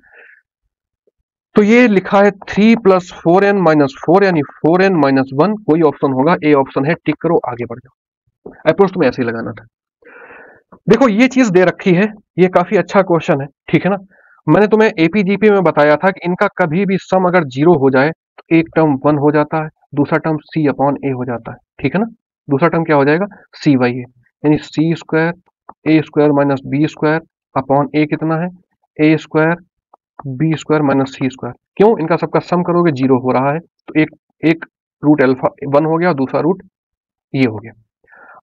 तो ये लिखा है 3 प्लस 4n माइनस 4 यानी 4n माइनस 1, कोई ऑप्शन होगा, ए ऑप्शन है, टिक करो, आगे बढ़ जाओ। अप्रोच तुम्हें ऐसे ही लगाना था। देखो ये चीज दे रखी है, ये काफी अच्छा क्वेश्चन है, ठीक है ना। मैंने तुम्हें एपीजीपी में बताया था कि इनका कभी भी सम अगर जीरो हो जाए तो एक टर्म 1 हो जाता है, दूसरा टर्म c अपॉन ए हो जाता है, ठीक है ना। दूसरा टर्म क्या हो जाएगा, cy है, यानी C square A square minus B square upon A कितना है, A square B square minus C square. क्यों, इनका सबका सम करोगे जीरो हो रहा है, तो एक एक रूट अल्फा 1 हो गया, दूसरा रूट ये हो गया।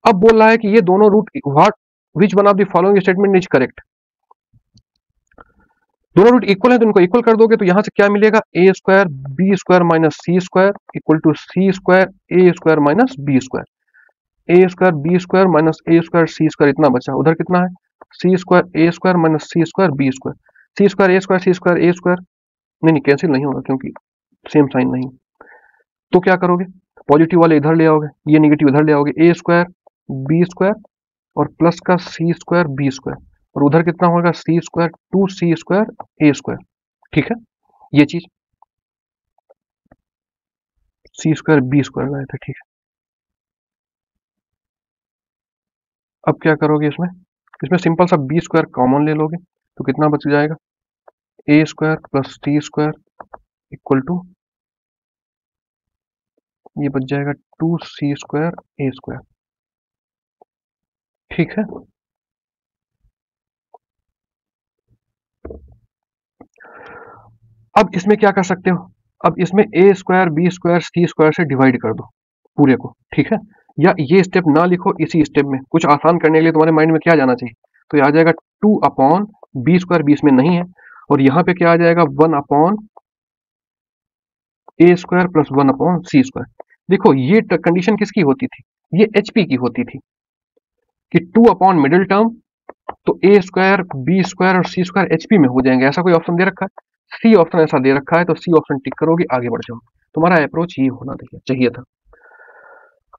अब बोल रहा है कि ये दोनों root, what which one of the following statement is correct. दोनों रूट इक्वल है तो इनको इक्वल कर दोगे, तो यहां से क्या मिलेगा, A square B square minus C square equal to C square A square minus B square, A square B square minus A square C square, इतना बचा, उधर कितना है, C square A square minus C square B square, C square A square C square A square, नहीं cancel नहीं होगा क्योंकि same sign नहीं, तो क्या करोगे, पॉजिटिव वाले इधर ले आओगे, ये नेगेटिव इधर ले आओगे, ए स्क्वायर बी स्क्वायर और प्लस का सी स्क्वायर बी स्क्वायर, और उधर कितना होगा, सी square 2c square A square, ठीक है, ये चीज सी स्क्वायर बी स्क्वायर लाए थे, ठीक है। अब क्या करोगे, इसमें इसमें सिंपल सा बी स्क्वायर कॉमन ले लोगे, तो कितना बच जाएगा, A square plus T square equal to, ये बच जाएगा 2c स्क्वायर ए स्क्वायर, ठीक है। अब इसमें क्या कर सकते हो, अब इसमें ए स्क्वायर बी स्क्वायर सी स्क्वायर से डिवाइड कर दो पूरे को, ठीक है, या ये स्टेप ना लिखो, इसी स्टेप में कुछ आसान करने के लिए तुम्हारे माइंड में क्या जाना चाहिए, तो ये आ जाएगा 2 अपॉन बी स्क्वायर, बीस में नहीं है, और यहाँ पे क्या आ जाएगा 1 upon a square plus 1 upon C square. देखो ये कंडीशन किसकी होती थी, ये एचपी की होती थी कि 2 अपॉन मिडिल टर्म, तो ए स्क्वायर बी स्क्वायर और सी स्क्वायर एचपी में हो जाएंगे, ऐसा कोई ऑप्शन दे रखा है, सी ऑप्शन ऐसा दे रखा है, तो सी ऑप्शन टिक करोगे, आगे बढ़ जाओ। तुम्हारा अप्रोच ये होना चाहिए था।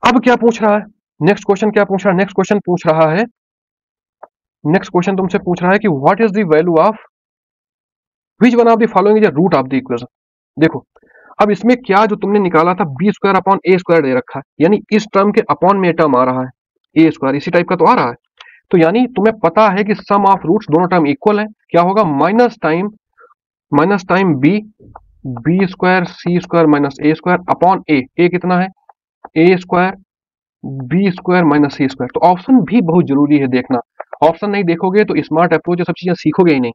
अब क्या पूछ रहा है, नेक्स्ट क्वेश्चन क्या पूछ रहा है, नेक्स्ट क्वेश्चन पूछ रहा है नेक्स्ट क्वेश्चन तुमसे पूछ रहा है कि what is the value of which one of the following is the root of the equation. देखो अब इसमें क्या जो तुमने निकाला था b square upon a square दे रखा है, यानी इस टर्म के अपॉन में टर्म आ रहा है ए स्क्वायर, इसी टाइप का तो आ रहा है। तो यानी तुम्हें पता है कि सम ऑफ रूट्स दोनों टर्म इक्वल है, क्या होगा minus time B square C square minus A square upon A कितना है A square B square minus C square. तो ऑप्शन भी बहुत जरूरी है देखना, ऑप्शन नहीं देखोगे तो स्मार्ट अप्रोच ये सब चीजें सीखोगे ही नहीं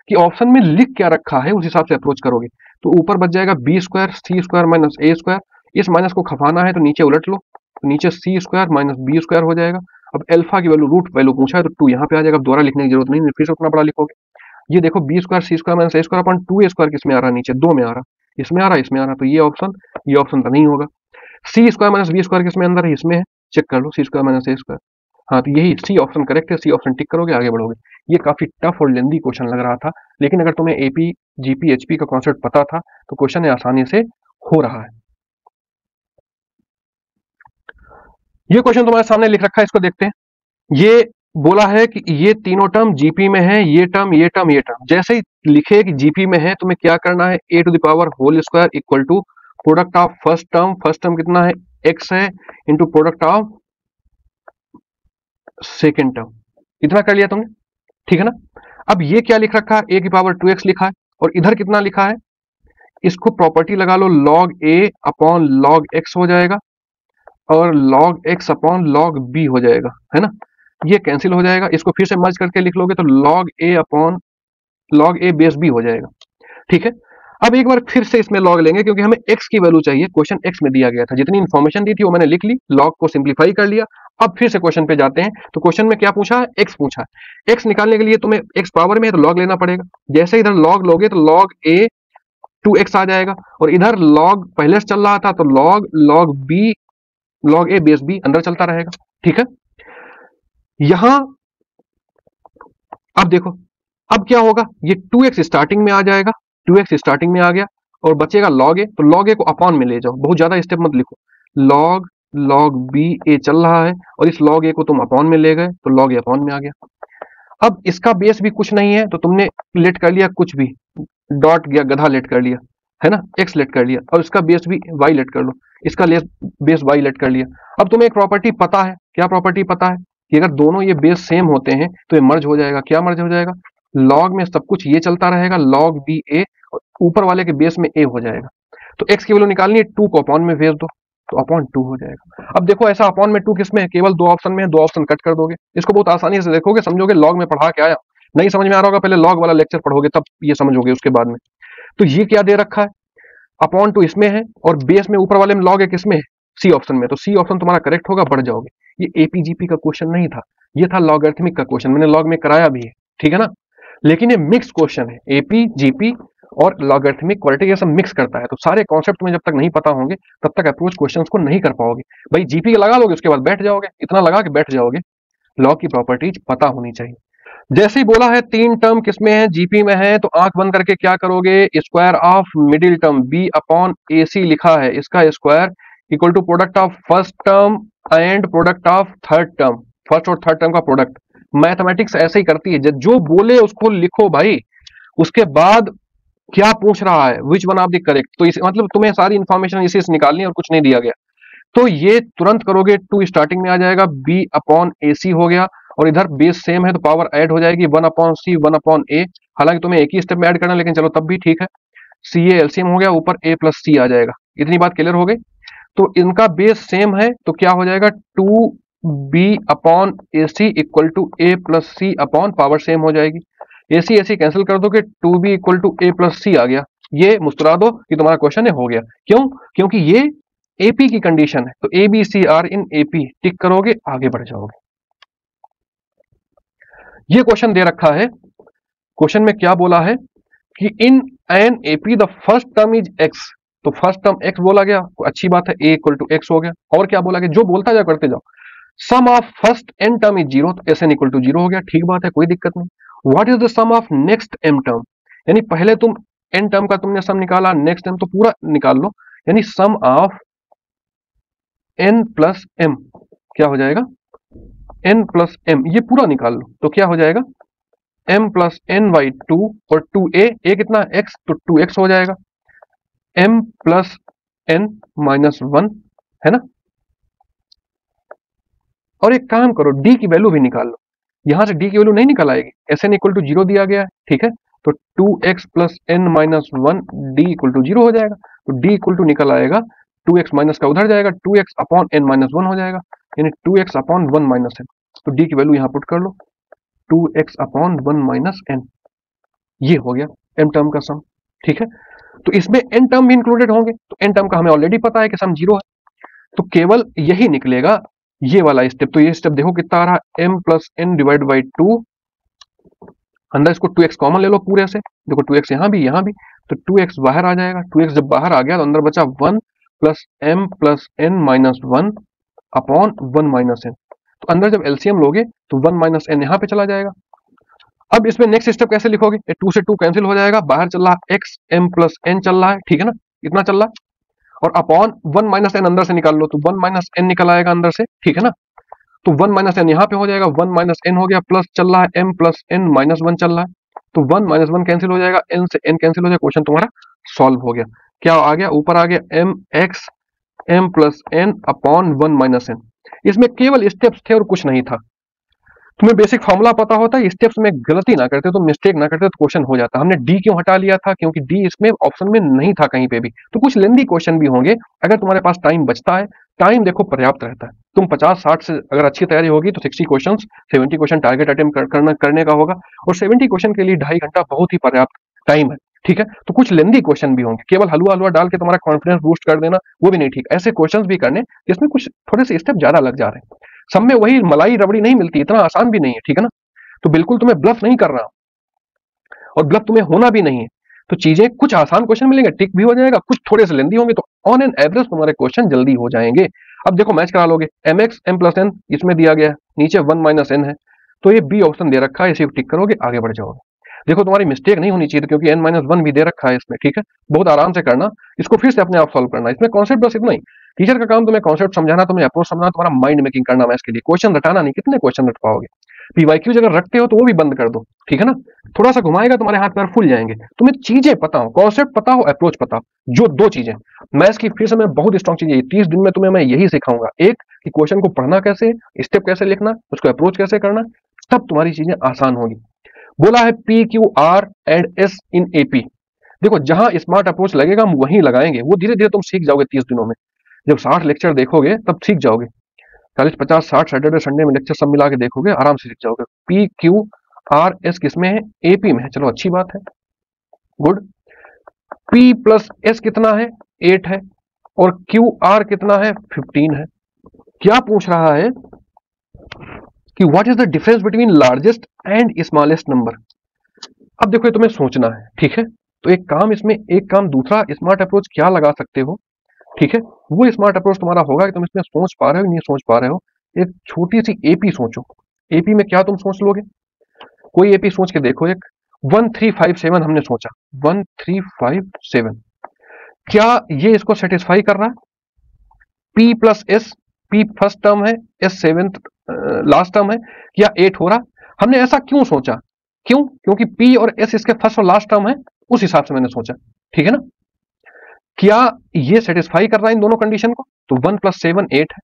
कि ऑप्शन में लिख क्या रखा है, उस हिसाब से अप्रोच करोगे। तो ऊपर बच जाएगा B square C square minus A square, इस माइनस को खपाना है तो नीचे उलट लो, तो नीचे सी स्क्वायर माइनस बी स्क्वायर हो जाएगा। अब अल्फा की वैल्यू रूट वैल्यू पूछा है तो 2 यहाँ पे आ जाएगा, दोबारा लिखने की जरूरत नहीं, फिर से उतना बड़ा लिखोगे। ये देखो B square C square minus A square upon 2 square किसमें आ रहा है, नीचे 2 में आ रहा, इसमें आ रहा, इसमें आ रहा, तो ये ऑप्शन तो नहीं होगा। सी स्क्वायर माइनस बी स्क्वायर किसमें अंदर है, इसमें है, चेक कर लो सी स्क्वायर माइनस ए स्क्वायर। हाँ तो यही सी ऑप्शन करेक्ट है, सी ऑप्शन टिक करोगे आगे बढ़ोगे। ये काफी टफ और लेंदी क्वेश्चन लग रहा था, लेकिन अगर तुम्हें एपी जीपी एचपी का कॉन्सेप्ट पता था तो क्वेश्चन आसानी से हो रहा है। ये क्वेश्चन तुम्हारे सामने लिख रखा है, इसको देखते हैं। ये बोला है कि ये तीनों टर्म जीपी में है, ये टर्म ये टर्म ये टर्म। जैसे ही लिखे कि जीपी में है तुम्हें क्या करना है, A to the power whole square equal to product of first term कितना है एक्स है इंटू प्रोडक्ट ऑफ सेकेंड टर्म, इतना कर लिया तुमने, ठीक है ना। अब ये क्या लिख रखा है, ए की पावर 2x लिखा है, और इधर कितना लिखा है, इसको प्रॉपर्टी लगा लो log a upon log x हो जाएगा, और log x upon log b हो जाएगा, है ना। ये कैंसिल हो जाएगा, इसको फिर से मर्ज करके लिख लोगे तो log a upon log a base b हो जाएगा, ठीक है। अब एक बार फिर से इसमें log लेंगे क्योंकि हमें x की वैल्यू चाहिए, क्वेश्चन x में दिया गया था, जितनी इन्फॉर्मेशन दी थी वो मैंने लिख ली, log को सिंप्लीफाई कर लिया। अब फिर से क्वेश्चन पे जाते हैं, तो क्वेश्चन में क्या पूछा है, x पूछा है। x निकालने के लिए तुम्हें x पावर में है तो log लेना पड़ेगा, जैसे इधर log लोगे तो log a 2x आ जाएगा, और इधर log पहले से चल रहा था तो log b log a base b अंदर चलता रहेगा, ठीक है। यहां अब देखो अब क्या होगा, ये 2x स्टार्टिंग में आ जाएगा, 2x स्टार्टिंग में आ गया, और बचेगा log a, तो log a को अपॉन में ले जाओ, बहुत ज्यादा स्टेप मत लिखो, log b a चल रहा है, और इस log a को तुम अपॉन में ले गए तो log a अपॉन में आ गया। अब इसका बेस भी कुछ नहीं है तो तुमने लेट कर लिया कुछ भी, डॉट गया गधा लेट कर लिया, है ना, x लेट कर लिया, और इसका बेस भी y लेट कर लो, इसका बेस y लेट कर लिया। अब तुम्हें एक प्रॉपर्टी पता है, क्या प्रॉपर्टी पता है कि अगर दोनों ये बेस सेम होते हैं तो ये मर्ज हो जाएगा, क्या मर्ज हो जाएगा, log में सब कुछ ये चलता रहेगा log b a, और ऊपर वाले के बेस में a हो जाएगा। तो x की वैल्यू निकालनी है, 2 को अपॉन में भेज दो तो अपॉन 2 हो जाएगा। अब देखो ऐसा अपॉन में 2 किसमें है, केवल 2 ऑप्शन में है, 2 ऑप्शन कट कर दोगे, इसको बहुत आसानी से देखोगे, समझोगे, log में पढ़ा के आया, नहीं समझ में आ रहा होगा, पहले log वाला लेक्चर पढ़ोगे तब ये समझोगे उसके बाद में। तो ये क्या दे रखा है, अपॉन 2 इसमें है, और बेस में ऊपर वाले में log है किसमें है, सी ऑप्शन में, तो सी ऑप्शन तुम्हारा करेक्ट होगा, बढ़ जाओगे। ये एपीजीपी का क्वेश्चन नहीं था, ये था लॉगरिथमिक का क्वेश्चन, मैंने लॉग में कराया भी है, ठीक है ना। लेकिन ये मिक्स क्वेश्चन है, एपी जीपी और लॉगरिथमिक क्वालिटी ये सब मिक्स करता है, तो सारे कॉन्सेप्ट में जब तक नहीं पता होंगे तब तक अप्रोच क्वेश्चंस को नहीं कर पाओगे। भाई जीपी लगा लोगे उसके बाद बैठ जाओगे, इतना लगा के बैठ जाओगे, लॉग की प्रॉपर्टीज पता होनी चाहिए। जैसे ही बोला है 3 टर्म किसमें है, जीपी में है, तो आंख बंद करके क्या करोगे, square of middle term B upon A C लिखा है, इसका square equal to product of first term and product of third term, first और थर्ड टर्म का प्रोडक्ट। मैथमेटिक्स ऐसे ही करती है, जो बोले उसको लिखो भाई, उसके बाद क्या पूछ रहा है, विच वन ऑफ द करेक्ट, तो इस मतलब तुम्हें सारी इंफॉर्मेशन इसी से निकालनी है और कुछ नहीं दिया गया, तो ये तुरंत करोगे, 2 स्टार्टिंग में आ जाएगा, b अपॉन ए सी हो गया, और इधर बेस सेम है तो पावर ऐड हो जाएगी, 1 अपॉन सी 1 अपॉन ए, हालांकि तुम्हें एक ही स्टेप में ऐड करना, लेकिन चलो तब भी ठीक है, सी ए एलसीएम हो गया, ऊपर a प्लस सी आ जाएगा, इतनी बात क्लियर हो गई। तो इनका बेस सेम है तो क्या हो जाएगा, 2b upon A C equal to A plus C upon power same हो जाएगी, ए सी कैंसिल कर दो कि 2b equal to A plus C आ गया, ये मुस्कुरा दो कि तुम्हारा क्वेश्चन है हो गया। क्यों, क्योंकि ये एपी की कंडीशन है, तो A B C are in AP tick करोगे, आगे बढ़ जाओगे। ये क्वेश्चन दे रखा है, क्वेश्चन में क्या बोला है कि in an AP the first term is x, तो फर्स्ट टर्म एक्स बोला गया, अच्छी बात है, ए इक्वल टू एक्स हो गया, और क्या बोला गया, जो बोलता जाओ करते जाओ, sum of first N term is zero, तो S N equal to zero हो गया, ठीक बात है, कोई दिक्कत नहीं। What is the sum of next M term, यानी पहले तुम एन टर्म का तुमने सम निकाला, नेक्स्ट टर्म तो पूरा निकाल लो, यानी सम ऑफ एन प्लस एम क्या हो जाएगा, n प्लस m, ये पूरा निकाल लो तो क्या हो जाएगा m प्लस n बाई 2 और 2a कितना x, तो 2x हो जाएगा, m प्लस n माइनस 1 है ना। और एक काम करो, d की वैल्यू भी निकाल लो, यहां से d की वैल्यू नहीं निकल आएगी, sn इक्वल टू 0 दिया गया है, ठीक है, तो 2x plus n minus 1 d equal to 0 हो जाएगा, तो d इक्वल टू निकल आएगा 2x माइनस का उधर जाएगा, 2x अपॉन n माइनस 1 हो जाएगा, यानी 2x अपॉन 1 माइनस n, तो d की वैल्यू यहाँ पुट कर लो 2x अपॉन 1 माइनस n, ये हो गया m टर्म का सम, ठीक है। तो इसमें n टर्म भी इंक्लूडेड होंगे, तो n टर्म का हमें ऑलरेडी पता है कि सम 0 है, तो केवल यही निकलेगा, ये वाला स्टेप। तो ये स्टेप देखो कितना आ रहा है, m plus n divide by 2, अंदर इसको 2x कॉमन ले लो पूरे से, देखो 2x यहाँ भी, तो 2x बाहर आ जाएगा, 2x जब बाहर आ गया तो अंदर बचा 1 plus m plus n minus 1 upon 1 minus n, तो अंदर जब एलसीएम लोगे तो 1 माइनस n यहाँ पे चला जाएगा। अब इसमें नेक्स्ट स्टेप कैसे लिखोगे, 2 से 2 कैंसिल हो जाएगा, बाहर चल रहा है x m प्लस n चल रहा है, ठीक है ना, इतना चल रहा है, और अपॉन 1 माइनस n अंदर से निकाल लो तो 1 माइनस n निकल आएगा अंदर से, ठीक है ना, तो 1 माइनस n यहाँ पे हो जाएगा, 1 माइनस n हो गया, प्लस चल रहा है m प्लस n माइनस 1 चल रहा है, तो 1 माइनस 1 कैंसिल हो जाएगा, n से n कैंसिल हो जाएगा, क्वेश्चन तुम्हारा सॉल्व हो गया। क्या आ गया, ऊपर आ गया m x m plus n upon 1 minus n, इसमें केवल स्टेप्स थे और कुछ नहीं था। तुम्हें बेसिक फॉर्मूला पता होता है, स्टेप्स में गलती ना करते तो मिस्टेक ना करते तो क्वेश्चन हो जाता। हमने डी क्यों हटा लिया था, क्योंकि डी इसमें ऑप्शन में नहीं था कहीं पे भी, तो कुछ लेंदी क्वेश्चन भी होंगे, अगर तुम्हारे पास टाइम बचता है, टाइम देखो पर्याप्त रहता है, तुम 50-60 से अगर अच्छी तैयारी होगी तो 60 क्वेश्चन 70 क्वेश्चन टारगेट अटेम्प्ट करने का होगा, और 70 क्वेश्चन के लिए 2.5 घंटा बहुत ही पर्याप्त टाइम है, ठीक है। तो कुछ लेंदी क्वेश्चन भी होंगे, केवल हलवा डाल के तुम्हारा कॉन्फिडेंस बूस्ट कर देना वो भी नहीं ठीक, ऐसे क्वेश्चन भी करने जिसमें कुछ थोड़े से स्टेप ज्यादा लग जा रहे हैं, सब में वही मलाई रबड़ी नहीं मिलती, इतना आसान भी नहीं है, ठीक है ना। तो बिल्कुल तुम्हें ब्लफ नहीं कर रहा, और ब्लफ तुम्हें होना भी नहीं है, तो चीजें कुछ आसान क्वेश्चन मिलेंगे, टिक भी हो जाएगा, कुछ थोड़े से लेंदी होंगे, तो ऑन एन एवरेज तुम्हारे क्वेश्चन जल्दी हो जाएंगे। अब देखो मैच करा लोगे, m x m plus n इसमें दिया गया है, नीचे 1 माइनस एन है, तो ये बी ऑप्शन दे रखा है, इसे टिक करोगे आगे बढ़ जाओगे। देखो तुम्हारी मिस्टेक नहीं होनी चाहिए, क्योंकि n माइनस 1 भी दे रखा है इसमें, ठीक है, बहुत आराम से करना, इसको फिर से अपने आप सॉल्व करना, इसमें कॉन्सेप्ट बस इतना ही, टीचर का काम तुम्हें कॉन्सेप्ट समझाना, तुम्हें अप्रोच समझाना, तुम्हारा माइंड मेकिंग करना मैथ्स के लिए, क्वेश्चन रटाना नहीं, कितने क्वेश्चन रट पाओगे, पीवाईक्यूज अगर रखते हो तो वो भी बंद कर दो, ठीक है ना, थोड़ा सा घुमाएगा तुम्हारे हाथ पैर फूल जाएंगे, तुम्हें चीजें पता हो, कॉन्सेप्ट पता हो, अप्रोच पता हो, जो दो चीजें मैथ्स की फिर से मैं बहुत स्ट्रॉन्ग चीज है, 30 दिन में तुम्हें मैं यही सिखाऊंगा, एक कि क्वेश्चन को पढ़ना कैसे, स्टेप कैसे लिखना, उसको अप्रोच कैसे करना, तब तुम्हारी चीजें आसान होगी। बोला है p q are and S in AP, देखो जहां स्मार्ट अप्रोच लगेगा हम वहीं लगाएंगे, वो धीरे धीरे तुम सीख जाओगे 30 दिनों में, जब 60 लेक्चर देखोगे तब सीख जाओगे, 40 50 60 सैटरडे संडे में लेक्चर सब मिला के देखोगे आराम से सीख जाओगे। पी क्यू आर एस किसमें है, एपी में है, चलो अच्छी बात है, गुड। पी प्लस एस कितना है, 8 है, और क्यू आर कितना है, 15 है। क्या पूछ रहा है कि what is the difference between largest and smallest number. अब देखो ये तुम्हें सोचना है, ठीक है, तो एक काम इसमें, एक काम दूसरा स्मार्ट अप्रोच क्या लगा सकते हो, ठीक है, वो स्मार्ट अप्रोच तुम्हारा होगा कि तुम इसमें सोच पा रहे हो नहीं सोच पा रहे हो, एक छोटी सी एपी सोचो, एपी में क्या तुम सोच लोगे, कोई एपी सोच के देखो, एक 1357 हमने सोचा, 1357, क्या ये इसको सेटिस्फाई कर रहा है, P plus S, P first term है, एस सेवेंथ लास्ट टर्म है, या 8 हो रहा, हमने ऐसा क्यों सोचा, क्यों, क्योंकि पी और एस इसके फर्स्ट और लास्ट टर्म है, उस हिसाब से मैंने सोचा, ठीक है ना। क्या ये सेटिस्फाई कर रहा है इन दोनों कंडीशन को, तो 1 प्लस 7 8 है,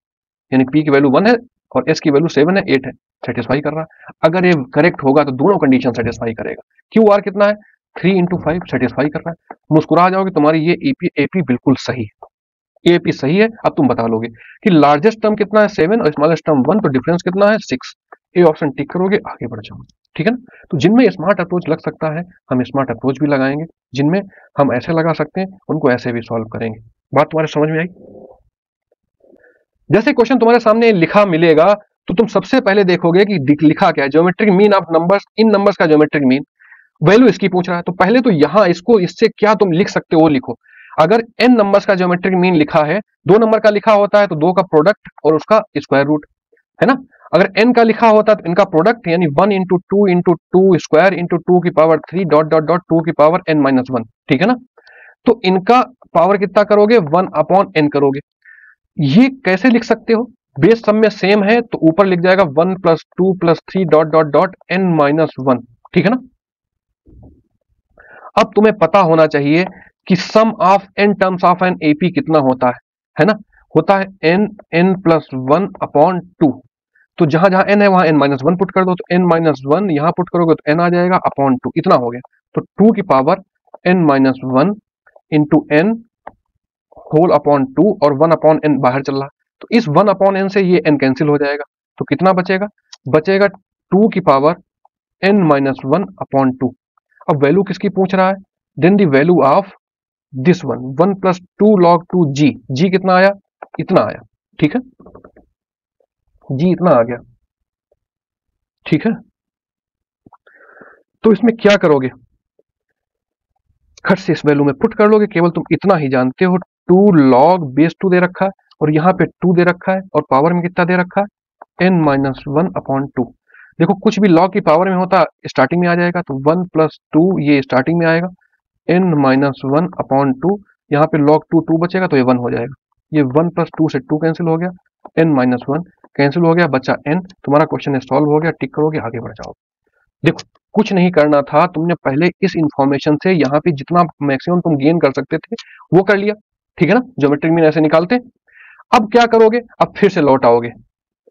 यानी पी की वैल्यू 1 है और एस की वैल्यू 7 है, 8 है, सेटिस्फाई कर रहा है। अगर ये करेक्ट होगा तो दोनों कंडीशन सेटिस्फाई करेगा। क्यू आर कितना है, 3 इंटू 5 सेटिस्फाई कर रहा है। मुस्कुरा जाओगे, तुम्हारी ये एपी बिल्कुल सही है, एपी सही है। अब तुम बता लोगे कि लार्जेस्ट टर्म कितना है 7 और स्मॉलेस्ट टर्म 1, तो डिफरेंस कितना है 6, ए ऑप्शन टिक करोगे आगे बढ़ जाओगे, ठीक है ना। तो जिनमें स्मार्ट अप्रोच लग सकता है हम स्मार्ट अप्रोच भी लगाएंगे, जिनमें हम ऐसे लगा सकते हैं उनको ऐसे भी सॉल्व करेंगे। बात तुम्हारे समझ में आई। जैसे क्वेश्चन तुम्हारे सामने लिखा मिलेगा तो तुम सबसे पहले देखोगे कि लिखा क्या है, geometric mean of numbers, in numbers का ज्योमेट्रिक मीन, वैल्यू इसकी पूछ रहा है, तो पहले तो यहां इसको, इससे क्या तुम लिख सकते हो वो लिखो। अगर n नंबर्स का ज्योमेट्रिक मीन लिखा है, 2 नंबर का लिखा होता है तो 2 का प्रोडक्ट और उसका स्क्वायर रूट, है ना। अगर n का लिखा होता है तो इनका प्रोडक्ट यानी 1 इंटू 2 इंटू 2 स्क्वायर इंटू 2 की पावर 3 डॉट डॉट डॉट 2 की पावर n माइनस 1, ठीक है ना। तो इनका पावर कितना करोगे, 1 अपॉन n करोगे। ये कैसे लिख सकते हो, बेस सब में सेम है तो ऊपर लिख जाएगा 1 + 2 + 3 डॉट डॉट डॉट n-1, ठीक है ना। अब तुम्हें पता होना चाहिए कि sum of n terms of an AP कितना होता है ना। होता है n+1/2। तो जहां जहां n है वहां n-1 पुट कर दो, तो n-1 यहां पुट करोगे तो n आ जाएगा अपॉन 2, इतना हो गया। तो 2 की पावर n-1 इंटू n होल अपॉन 2 और 1/n बाहर चल रहा, तो इस 1/n से ये n कैंसिल हो जाएगा, तो कितना बचेगा, बचेगा 2 की पावर n-1/2। अब वैल्यू किसकी पूछ रहा है, then the value of this one 1 + 2 log 2 g, g कितना आया, इतना आया, ठीक है, g इतना आ गया, ठीक है। तो इसमें क्या करोगे, खट से इस वैल्यू में पुट कर लोगे, केवल तुम इतना ही जानते हो 2 log बेस 2 दे रखा है और यहाँ पे 2 दे रखा है और पावर में कितना दे रखा है n-1/2। देखो कुछ भी log की पावर में होता स्टार्टिंग में आ जाएगा, तो 1 + 2 ये स्टार्टिंग में आएगा, n-1/2 यहाँ पे log 2 बचेगा तो ये 1 हो जाएगा, ये 1 + 2 से 2 कैंसिल हो गया, n-1 कैंसिल हो गया, बचा n। तुम्हारा क्वेश्चन सॉल्व हो गया, टिक करोगे, आगे बढ़ जाओगे। देखो कुछ नहीं करना था, तुमने पहले इस इंफॉर्मेशन से यहाँ पे जितना मैक्सिमम तुम गेन कर सकते थे वो कर लिया, ठीक है ना, ज्योमेट्रिक मीन ऐसे निकालते। अब क्या करोगे, अब फिर से लौट आओगे,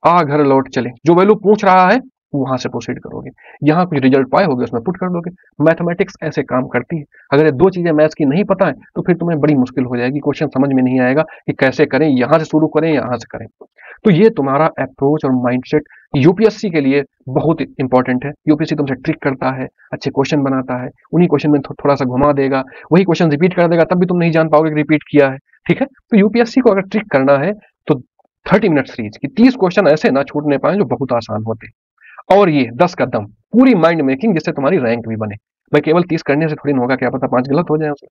घर लौट चले, जो वैल्यू पूछ रहा है वहां से प्रोसीड करोगे, यहाँ कुछ रिजल्ट पाए होगे उसमें पुट कर दोगे। मैथमेटिक्स ऐसे काम करती है, अगर ये दो चीजें मैथ्स की नहीं पता है तो फिर तुम्हें बड़ी मुश्किल हो जाएगी, क्वेश्चन समझ में नहीं आएगा कि कैसे करें, यहां से शुरू करें यहां से करें। तो ये तुम्हारा अप्रोच और माइंडसेट यूपीएससी के लिए बहुत इंपॉर्टेंट है। यूपीएससी तुमसे ट्रिक करता है, अच्छे क्वेश्चन बनाता है, उन्हीं क्वेश्चन में थोड़ा सा घुमा देगा, वही क्वेश्चन रिपीट कर देगा, तब भी तुम नहीं जान पाओगे कि रिपीट किया है, ठीक है। तो यूपीएससी को अगर ट्रिक करना है तो 30 मिनट सीरीज की 30 क्वेश्चन ऐसे ना छूटने पाए जो बहुत आसान होते हैं, और ये 10 का दम पूरी माइंड मेकिंग जिससे तुम्हारी रैंक भी बने। भाई केवल 30 करने से थोड़ी ना होगा, क्या पता 5 गलत हो जाए उसमें।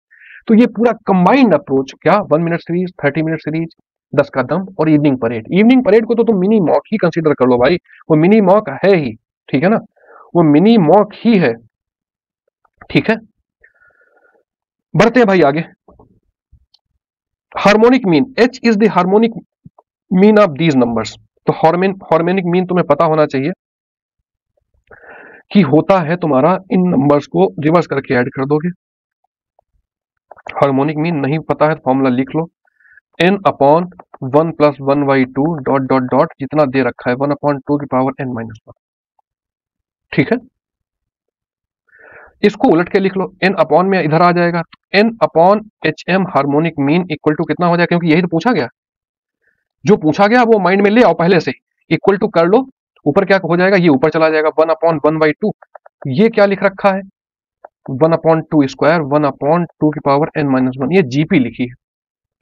तो ये पूरा कंबाइंड अप्रोच, क्या 1 मिनट सीरीज, 30 मिनट सीरीज, 10 का दम और इवनिंग परेड। इवनिंग परेड को तो तुम मिनी मॉक ही कंसीडर कर लो भाई, वो मिनी मॉक है ही, ठीक है ना, वो मिनी मॉक ही है, ठीक है। बढ़ते हैं भाई आगे। Harmonic mean, h is the harmonic mean of these numbers. तो हार्मोनिक मीन तुम्हें पता होना चाहिए कि होता है तुम्हारा, इन नंबर्स को रिवर्स करके ऐड कर दोगे। हार्मोनिक मीन नहीं पता है तो फॉर्मूला लिख लो, n/1 + 1/2 डॉट डॉट डॉट जितना दे रखा है 1/2 की पावर n-1, ठीक है। इसको उलट के लिख लो, n अपॉन में इधर आ जाएगा, n/hm harmonic mean equal to कितना हो जाएगा, क्योंकि यही तो पूछा गया, जो पूछा गया वो माइंड में ले आओ पहले से, इक्वल टू कर लो, ऊपर क्या हो जाएगा, ये ऊपर चला जाएगा 1/1/2, ये क्या लिख रखा है 1/2 स्क्वायर 1/2 की पावर n-1, ये जीपी लिखी है,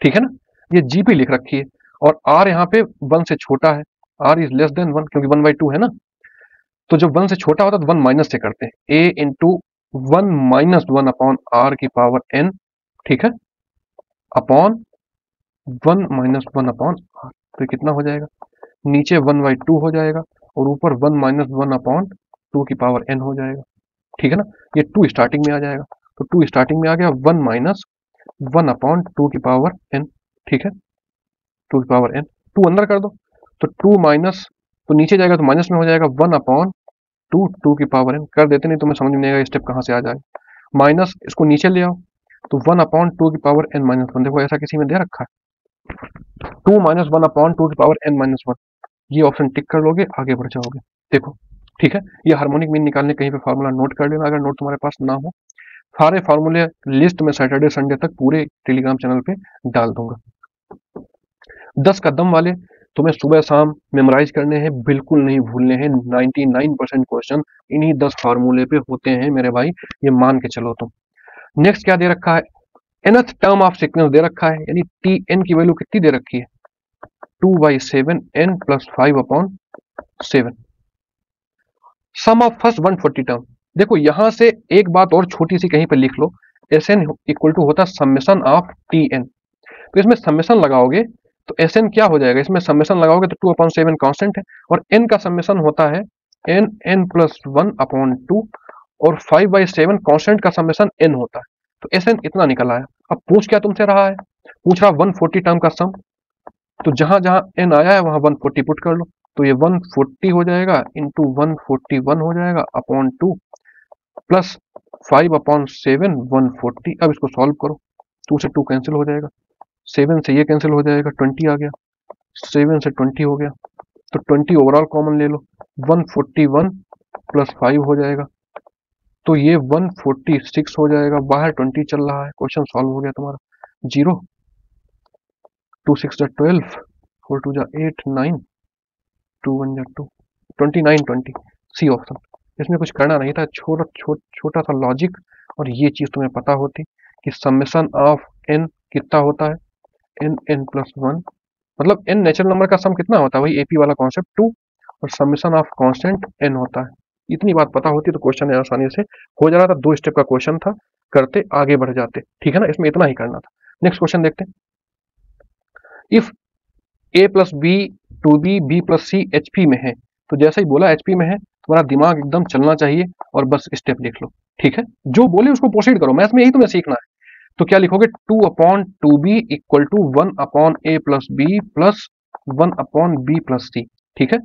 ठीक है ना, ये जीपी लिख रखी है। और r यहाँ पे 1 से छोटा है, r इज लेस देन 1 क्योंकि 1/2 है ना, तो जब 1 से छोटा होता है तो 1 माइनस से करते हैं, a इंटू 1 - 1/r की पावर n, ठीक है, अपॉन 1 - 1/r, तो कितना हो जाएगा, नीचे 1/2 हो जाएगा और ऊपर 1 - 1/2 की पावर n हो जाएगा, ठीक है ना। ये 2 स्टार्टिंग में आ जाएगा, तो 2 स्टार्टिंग में आ गया, 1 - 1/2 की पावर n, ठीक है, 2 की पावर n, 2 अंदर कर दो, तो 2 माइनस, तो नीचे जाएगा तो माइनस में हो जाएगा 1/2 2 की पावर n, कर देते नहीं तुम्हें समझ में नहीं आएगा स्टेप कहाँ से आ जाए, माइनस इसको नीचे ले आओ, तो 1/2 की पावर n-1, देखो ऐसा किसी में दे रखा है, 2 - 1/2 की पावर n-1, ये ऑप्शन टिक कर लोगे, आगे बढ़ जाओगे। देखो ठीक है, ये हार्मोनिक मीन निकालने कहीं पे फार्मूला नोट कर लेना, अगर नोट तुम्हारे पास ना हो, सारे फार्मूले लिस्ट में सैटरडे संडे तक पूरे टेलीग्राम चैनल पे डाल दूंगा। 10 का दम वाले तुम्हें सुबह शाम मेमोराइज करने हैं, बिल्कुल नहीं भूलने हैं, 99% क्वेश्चन इन्हीं 10 फार्मूले पे होते हैं मेरे भाई, ये मान के चलो तुम। नेक्स्ट क्या दे रखा है, nth टर्म ऑफ सीक्वेंस दे रखा है, यानी tn की वैल्यू कितनी दे रखी है 2/7 n + 5/7, sum of first 140 term. देखो यहां से एक बात और छोटी सी कहीं पे लिख लो, Sn इक्वल टू होता समेशन ऑफ Tn, तो इसमें समेशन लगाओगे तो Sn क्या हो जाएगा, इसमें समेशन लगाओगे तो 2/7 कांस्टेंट है, और n का समेशन होता है n + 1/2, और 5/7 कांस्टेंट का समेशन n होता है, तो Sn इतना निकल आया। अब पूछ क्या तुमसे रहा है, पूछ रहा 140 टर्म का सम, तो जहां जहां n आया है वहां 140 पुट कर लो, तो ये 140 हो जाएगा इंटू 141 हो जाएगा अपॉन 2 प्लस 5/7 140। अब इसको सॉल्व करो, 2 से 2 कैंसिल हो जाएगा, 7 से ये कैंसिल हो जाएगा, 20 आ गया, 7 से 20 हो गया, तो 20 ओवरऑल कॉमन ले लो, 141 प्लस 5 हो जाएगा, तो ये 146 हो जाएगा, बाहर 20 चल रहा है, क्वेश्चन सॉल्व हो गया तुम्हारा। 0 2 6 जा 12 4 2 जा 8 9 2 1 जा 2 29 20 सी ऑप्शन। इसमें कुछ करना नहीं था, छोटा सा लॉजिक और ये चीज तुम्हें पता होती कि समेशन ऑफ n कितना होता है, n प्लस 1, मतलब n नेचुरल नंबर का सम कितना होता है, वही एपी वाला कॉन्सेप्ट 2, और समेशन ऑफ कांस्टेंट n होता है। इतनी बात पता होती तो क्वेश्चन आसानी से हो जा रहा था, 2 स्टेप का क्वेश्चन था, करते आगे बढ़ जाते, ठीक है ना, इसमें इतना ही करना था। नेक्स्ट क्वेश्चन देखते हैं, if a plus b to B plus c HP में है, तो जैसे ही बोला एचपी में है, तुम्हारा दिमाग एकदम चलना चाहिए और बस स्टेप लिख लो, ठीक है, जो बोले उसको प्रोसीड करो, मैथ्स में यही तुम्हें सीखना है। तो क्या लिखोगे, 2/2b equal to 1/a plus B plus 1/b plus C, ठीक है,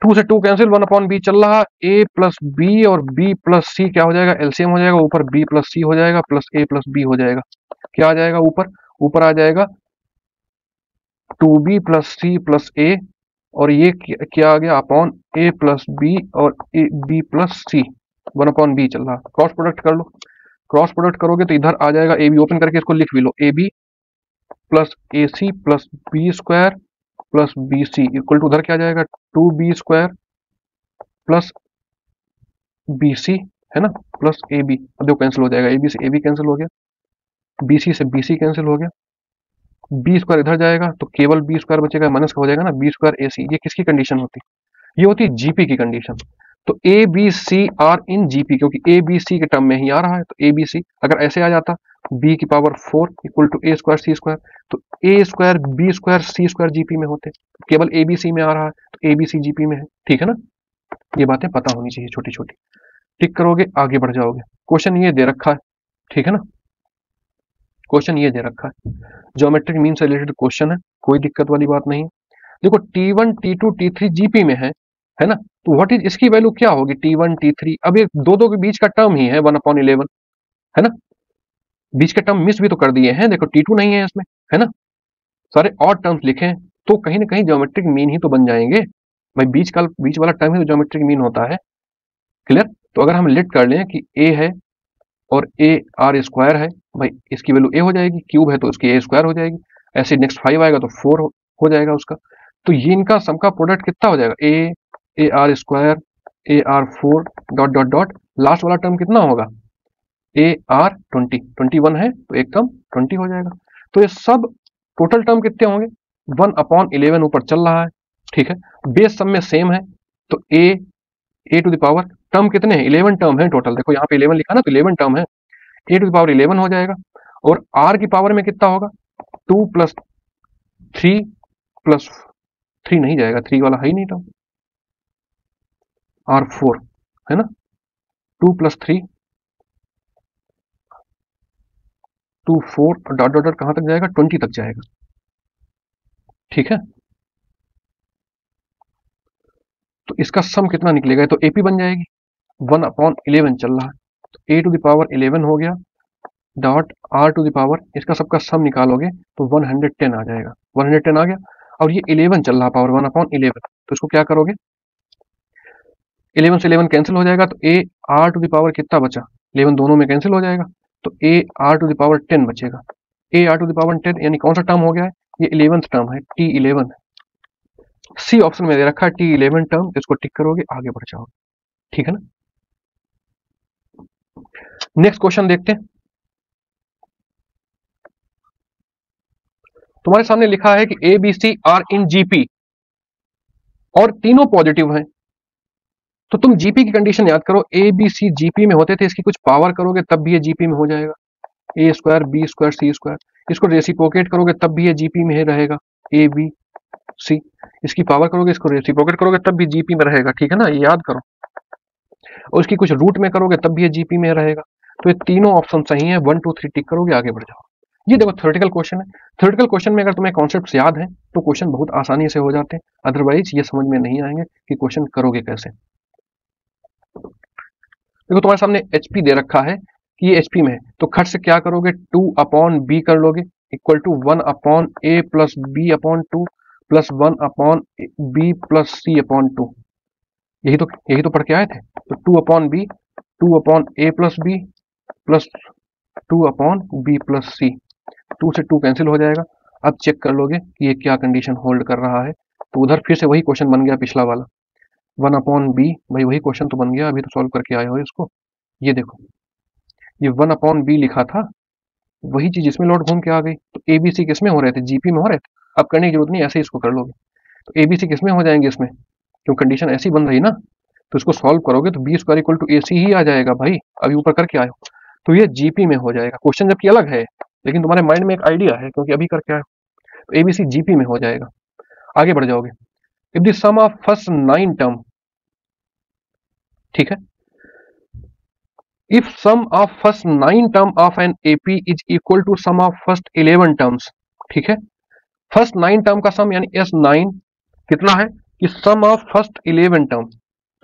2 से 2 कैंसिल, 1/b चल रहा, a प्लस बी और b प्लस सी क्या हो जाएगा, एलसीएम हो जाएगा, ऊपर b प्लस सी हो जाएगा प्लस a प्लस बी हो जाएगा, क्या आ जाएगा ऊपर आ जाएगा 2b plus C plus a, और ये क्या आ गया अपॉन a प्लस बी और b प्लस सी, 1/b चल रहा, क्रॉस प्रोडक्ट कर लो, क्रॉस प्रोडक्ट करोगे तो इधर आ जाएगा, ए बी ओपन करके इसको लिख भी लो, A B plus A C plus B square plus B C equal to उधर क्या आ जाएगा, 2b square plus B C, है ना, प्लस ए बी, अब देखो कैंसिल हो जाएगा, ए बी से ए बी कैंसिल हो गया, बी सी से बी सी कैंसिल हो गया, बी स्क्वायर इधर जाएगा तो केवल बी स्क्वायर बचेगा, माइनस का हो जाएगा ना, बी स्क्वायर ए सी, ये किसकी कंडीशन होती, ये होती है जीपी की कंडीशन। तो A B C are in GP, क्योंकि ए बी सी के टर्म में ही आ रहा है, तो ए बी सी अगर ऐसे आ जाता b की power 4 equal to a square C square, तो a square B square C square GP में होते, केवल ए बी सी में आ रहा है तो ए बी सी जीपी में है, ठीक है ना, ये बातें पता होनी चाहिए छोटी छोटी, टिक करोगे आगे बढ़ जाओगे। क्वेश्चन ये दे रखा है, ठीक है ना, क्वेश्चन ये दे रखा है, ज्योमेट्रिक मीन से रिलेटेड क्वेश्चन है, कोई दिक्कत वाली बात नहीं है। देखो T1 T2 T3 जीपी में है ना, तो व्हाट इज इसकी वैल्यू क्या होगी, T1 T3, अब ये दो के बीच का टर्म ही है 1/11, है ना, बीच के टर्म मिस भी तो कर दिए हैं, देखो T2 नहीं है इसमें, है ना, सारे और टर्म्स लिखे तो कहीं ना कहीं ज्योमेट्रिक मीन ही तो बन जाएंगे भाई, बीच वाला टर्म ही तो ज्योमेट्रिक मीन होता है, क्लियर। तो अगर हम लेट कर लें कि a है और a r स्क्वायर है, भाई इसकी वैल्यू a हो जाएगी, क्यूब है तो उसकी a स्क्वायर हो जाएगी, ऐसे नेक्स्ट 5 आएगा तो 4 हो जाएगा उसका, तो ये इनका सम का प्रोडक्ट कितना हो जाएगा, a r square a r 4 dot dot dot, last वाला टर्म कितना होगा, a r 21 है तो एक टर्म 20 हो जाएगा, तो ये सब टोटल टर्म कितने होंगे, 1/11 ऊपर चल रहा है, ठीक है, बेस सब में सेम है, तो a to the power term कितने हैं, 11 टर्म है टोटल, देखो यहाँ पे 11 लिखा ना, तो 11 टर्म है, a टू द पावर 11 हो जाएगा, और r की पावर में कितना होगा, 2 प्लस 3 प्लस 3 नहीं जाएगा, 3 वाला है ही नहीं टर्म, r4 है ना, 2 प्लस 3 2 4 डॉट डॉट डॉट कहां तक जाएगा, 20 तक जाएगा, ठीक है, तो इसका सम कितना निकलेगा, तो एपी बन जाएगी, 1/11 चल रहा है, तो a टू द पावर 11 हो गया dot r to the power, इसका सबका सम निकालोगे तो 110 आ जाएगा, 110 आ गया, और ये 11 चल रहा पावर 1/11, तो इसको क्या करोगे, 11 से 11 कैंसिल हो जाएगा, तो a r to the power कितना बचा, 11 दोनों में कैंसिल हो जाएगा, तो a r to the power 10 बचेगा, a r to the power 10 यानी कौन सा टर्म हो गया है, ये 11th टर्म है, T11, सी ऑप्शन में दे रखा है T11 टर्म, इसको टिक करोगे आगे बढ़ जाओगे, ठीक है ना। नेक्स्ट क्वेश्चन देखते हैं, तुम्हारे सामने लिखा है कि a B C are in GP और तीनों पॉजिटिव हैं, तो तुम जीपी की कंडीशन याद करो, ए बी सी जीपी में होते थे, इसकी कुछ पावर करोगे तब भी ये जीपी में हो जाएगा, A square B square C square, इसको रेसिप्रोकेट करोगे तब भी ये जीपी में ही रहेगा, ए बी सी, इसकी पावर करोगे, इसको रेसिप्रोकेट करोगे तब भी जीपी में रहेगा, ठीक है ना, ये याद करो, और इसकी कुछ रूट में करोगे तब भी ये जीपी में रहेगा, तो ये तीनों ऑप्शन सही है, 1 2 3 टिक करोगे आगे बढ़ जाओ। ये देखो थ्योरेटिकल क्वेश्चन है। थ्योरेटिकल क्वेश्चन में अगर तुम्हें कॉन्सेप्ट्स याद हैं तो क्वेश्चन बहुत आसानी से हो जाते हैं, अदरवाइज ये समझ में नहीं आएंगे कि क्वेश्चन करोगे कैसे। देखो तुम्हारे सामने HP दे रखा है कि ये HP में है, तो खट से क्या करोगे, 2/b कर लोगे equal to 1/a plus b upon 2 plus 1/b plus c upon 2। यही तो पढ़ के आए थे। तो 2/b 2/a plus b plus 2/b plus c, 2 से 2 कैंसिल हो जाएगा। अब चेक कर लोगे कि ये क्या कंडीशन होल्ड कर रहा है, तो उधर फिर से वही क्वेश्चन बन गया पिछला वाला, 1/b, भाई वही क्वेश्चन तो बन गया, अभी तो सॉल्व करके आए हो इसको। ये देखो ये 1/b लिखा था, वही चीज इसमें लौट घूम के आ गई। तो ABC किसमें हो रहे थे, GP में हो रहे थे। अब करने की जरूरत नहीं, ऐसे ही इसको कर लोगे। तो ABC किसमें हो जाएंगे इसमें, क्यों कंडीशन ऐसी बन रही ना, तो इसको सॉल्व करोगे तो B² इक्वल टू AC ही आ जाएगा भाई, अभी ऊपर करके आए हो। तो ये GP में हो जाएगा, क्वेश्चन जबकि अलग है लेकिन तुम्हारे माइंड में एक आइडिया है क्योंकि अभी करके आए हो। तो ABC GP में हो जाएगा। आगे बढ़ जाओगे, if the sum of first 9 term, ठीक है, if sum of first 9 term of an AP is equal to sum of first 11 terms, ठीक है, फर्स्ट 9 टर्म का सम यानी S9 कितना है कि सम ऑफ फर्स्ट 11 टर्म,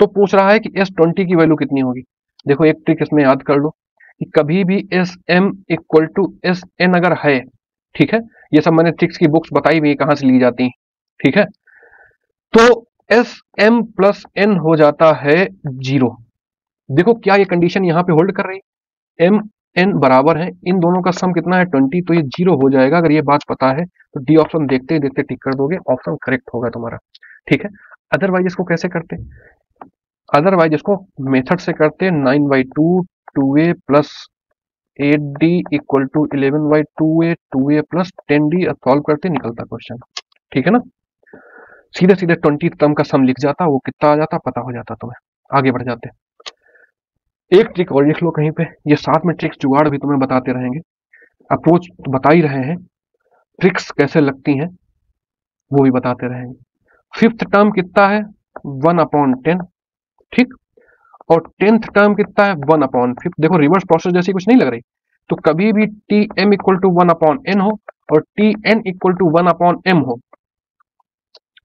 तो पूछ रहा है कि S20 की वैल्यू कितनी होगी। देखो एक ट्रिक इसमें याद कर लो कि कभी भी SM इक्वल टू SN अगर है, ठीक है, ये सब मैंने ट्रिक्स की बुक्स बताई हुई कहां से ली जाती हैं, ठीक है, तो SM प्लस N हो जाता है 0। देखो क्या ये कंडीशन यहां पे होल्ड कर रही है, M N बराबर है, इन दोनों का सम कितना है 20, तो ये 0 हो जाएगा। अगर ये बात पता है तो D ऑप्शन देखते ही देखते टिक कर दोगे, ऑप्शन करेक्ट होगा तुम्हारा, ठीक है। अदरवाइज इसको कैसे करते, अदरवाइज इसको मेथड से करते 9/2 2a प्लस 8d equal to 11/2a 2a plus 10d, solve करते निकलता क्वेश्चन, ठीक है ना। सीधे सीधे 20 टर्म का सम लिख जाता, वो कितना आ जाता पता हो जाता तुम्हें। आगे बढ़ जाते, एक ट्रिक और लिख लो कहीं पे, ये साथ में ट्रिक्स जुगाड़ भी तुम्हें बताते रहेंगे, अप्रोच तो बता ही रहे हैं, ट्रिक्स कैसे लगती हैं वो भी बताते रहेंगे। फिफ्थ टर्म कितना है 1/10, ठीक, और 10th टर्म कितना है 1/5। देखो रिवर्स प्रोसेस जैसी कुछ नहीं लग रही, तो कभी भी TM इक्वल टू 1/n हो और TN इक्वल टू 1/m हो,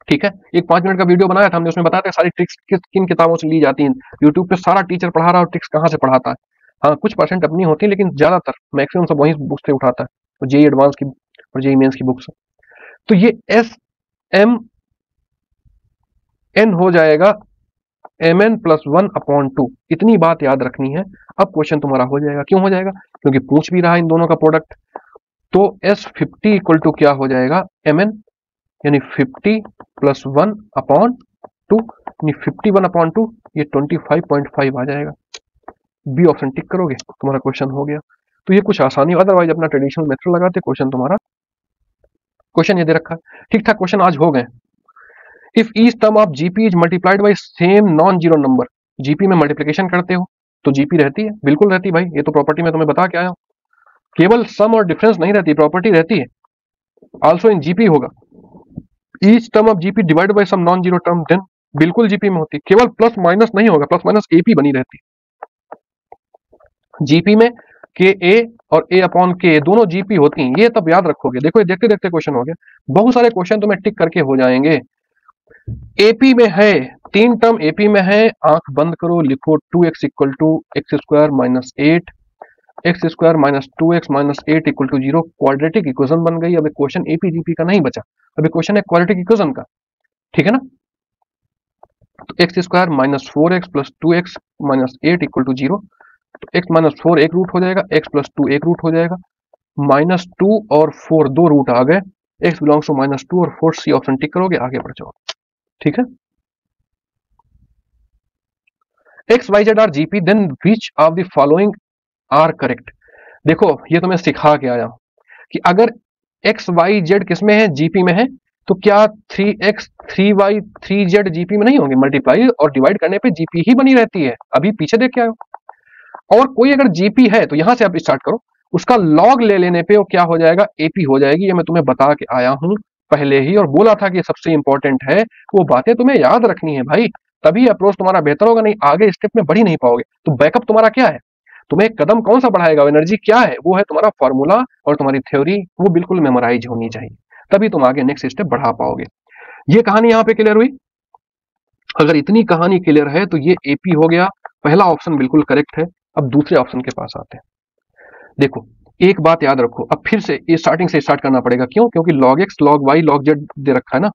ठीक है। एक 5 मिनट का वीडियो बनाया था हमने, उसमें बताया था सारी ट्रिक्स किन किताबों से ली जाती हैं। यूट्यूब पे सारा टीचर पढ़ा रहा है और ट्रिक्स कहाँ से पढ़ाता है, हाँ कुछ परसेंट अपनी होती है लेकिन ज्यादातर मैक्सिमम सब वही बुक से उठाता है, तो JEE एडवांस की और JEE मेंस की बुक्स। तो ये SMN हो जाएगा MN प्लस 1/2, इतनी बात याद रखनी है। अब क्वेश्चन तुम्हारा हो जाएगा, क्यों हो जाएगा, क्योंकि पूछ भी रहा है इन दोनों का प्रोडक्ट। तो S50 इक्वल टू क्या हो जाएगा MN, यानी 50 प्लस 1/2, यानी 51/2, ये 25.5 आ जाएगा। बी ऑप्शन टिक करोगे तुम्हारा क्वेश्चन हो गया। तो ये कुछ आसानी, अदरवाइज अपना ट्रेडिशनल मेथड लगाते क्वेश्चन तुम्हारा, क्वेश्चन ये दे रखा है, ठीक ठाक क्वेश्चन आज हो गए। If each term of GP is multiplied by same non zero number, GP में मल्टीप्लिकेशन करते हो तो GP रहती है, बिल्कुल रहती है भाई, ये तो प्रॉपर्टी में तुम्हें बता के आया हूं। केवल सम और डिफरेंस नहीं रहती, प्रॉपर्टी रहती है। आल्सो इन GP होगा, each term of GP divide by some non zero term, then बिल्कुल GP में होती है। केवल प्लस माइनस नहीं होगा, प्लस माइनस AP बनी रहती है। GP में KA और A/K दोनों GP होती हैं, ये तब याद रखोगे। देखो ये देखते देखते क्वेश्चन हो गया, बहुत सारे क्वेश्चन तुम्हें टिक करके हो जाएंगे। AP में है, 3 टर्म AP में है, आंख बंद करो, लिखो 2x equal to x² minus 8, x² minus 2x minus 8 equal to 0, quadratic equation बन गई। अब क्वेश्चन AP GP का नहीं बचा, अभी क्वेश्चन है क्वाड्रेटिक इक्वेशन का, ठीक है ना। तो x² minus 4x plus 2x minus 8 equal to 0, तो x माइनस 4 एक रूट हो जाएगा, x प्लस 2 एक रूट हो जाएगा, -2 और 4 दो रूट आ गए, x बिलोंग्स टू -2 और 4, सी ऑप्शन टिक करोगे, आगे बढ़ जाओ, ठीक है। XYZ are GP, then which of the following are correct. देखो ये तो मैं सिखा के आया हूं कि अगर XYZ किसमें है, GP में है, तो क्या 3x 3y 3z GP में नहीं होंगे, मल्टीप्लाई और डिवाइड करने पे GP ही बनी रहती है, अभी पीछे देख के आयो। और कोई अगर GP है तो यहां से आप स्टार्ट करो, उसका लॉग ले लेने पे वो क्या हो जाएगा, AP हो जाएगी। ये मैं तुम्हें बता के आया हूं पहले ही, और बोला था कि ये सबसे इंपॉर्टेंट है, वो बातें तुम्हें याद रखनी है भाई, तभी अप्रोच तुम्हारा बेहतर होगा, नहीं आगे स्टेप में बढ़ ही नहीं पाओगे। तो बैकअप तुम्हारा क्या है, तुम्हें कदम कौन सा बढ़ाएगा, एनर्जी क्या है, वो है तुम्हारा फॉर्मूला और तुम्हारी थ्योरी, वो बिल्कुल मेमोराइज होनी चाहिए, तभी तुम आगे नेक्स्ट स्टेप बढ़ा पाओगे। ये कहानी यहाँ पे क्लियर हुई। अगर इतनी कहानी क्लियर है तो ये एपी हो गया, पहला ऑप्शन बिल्कुल करेक्ट है। अब दूसरे ऑप्शन के पास आते हैं। देखो एक बात याद रखो, अब फिर से ये स्टार्टिंग से स्टार्ट करना पड़ेगा, क्यों, क्योंकि log x log y log z दे रखा है ना,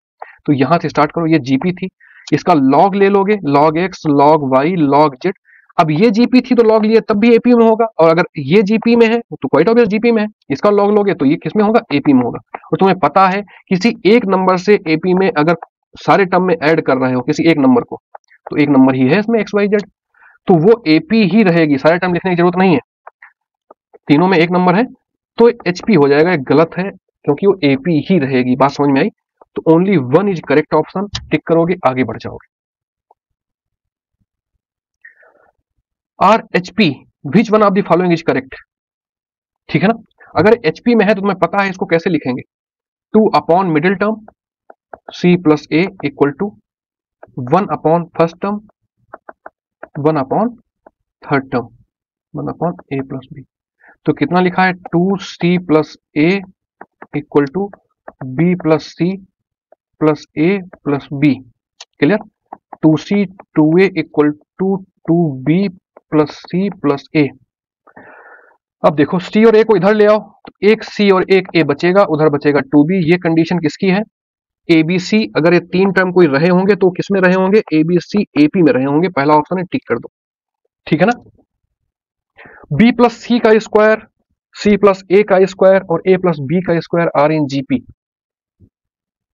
तो यहां से स्टार्ट करो। ये जीपी थी, इसका log ले लोगे, log x log y log z। अब ये जीपी थी तो log लिए तब भी एपी में होगा, और अगर ये जीपी में है तो क्वाइट ऑब्वियस जीपी में है, इसका log लोगे तो ये किस में होगा, एपी में होगा। और तुम्हें पता है किसी एक नंबर से एपी में अगर सारे टर्म में ऐड कर रहे हो किसी एक नंबर को, तो एक नंबर ही है इसमें एक्स वाई जेड, तो वो एपी ही रहेगी, सारे टर्म लिखने की जरूरत नहीं है, तीनों में एक नंबर है तो एचपी हो जाएगा। एक गलत है क्योंकि वो एपी ही रहेगी। बात समझ में आई? तो only one is correct option, tick करोगे आगे बढ़ जाओगे। Are HP which one of the following is correct, ठीक है ना। अगर एचपी में है तो तुम्हें पता है इसको कैसे लिखेंगे, 2 upon middle term C plus A equal to 1 upon first term 1 upon third term 1 upon A plus B. तो कितना लिखा है, 2c plus A equal to B plus C plus A plus B. Clear, 2c 2a equal to 2b plus C plus A. अब देखो सी और ए को इधर ले आओ, तो एक सी और एक ए बचेगा, उधर बचेगा 2b। ये कंडीशन किसकी है, ए बी सी। अगर ये तीन टर्म कोई रहे होंगे तो किस में रहे होंगे, ए बी सी एपी में रहे होंगे। पहला ऑप्शन है, टिक कर दो, ठीक है ना। बी प्लस सी का स्क्वायर, सी प्लस ए का स्क्वायर और ए प्लस बी का स्क्वायर आर इन जीपी।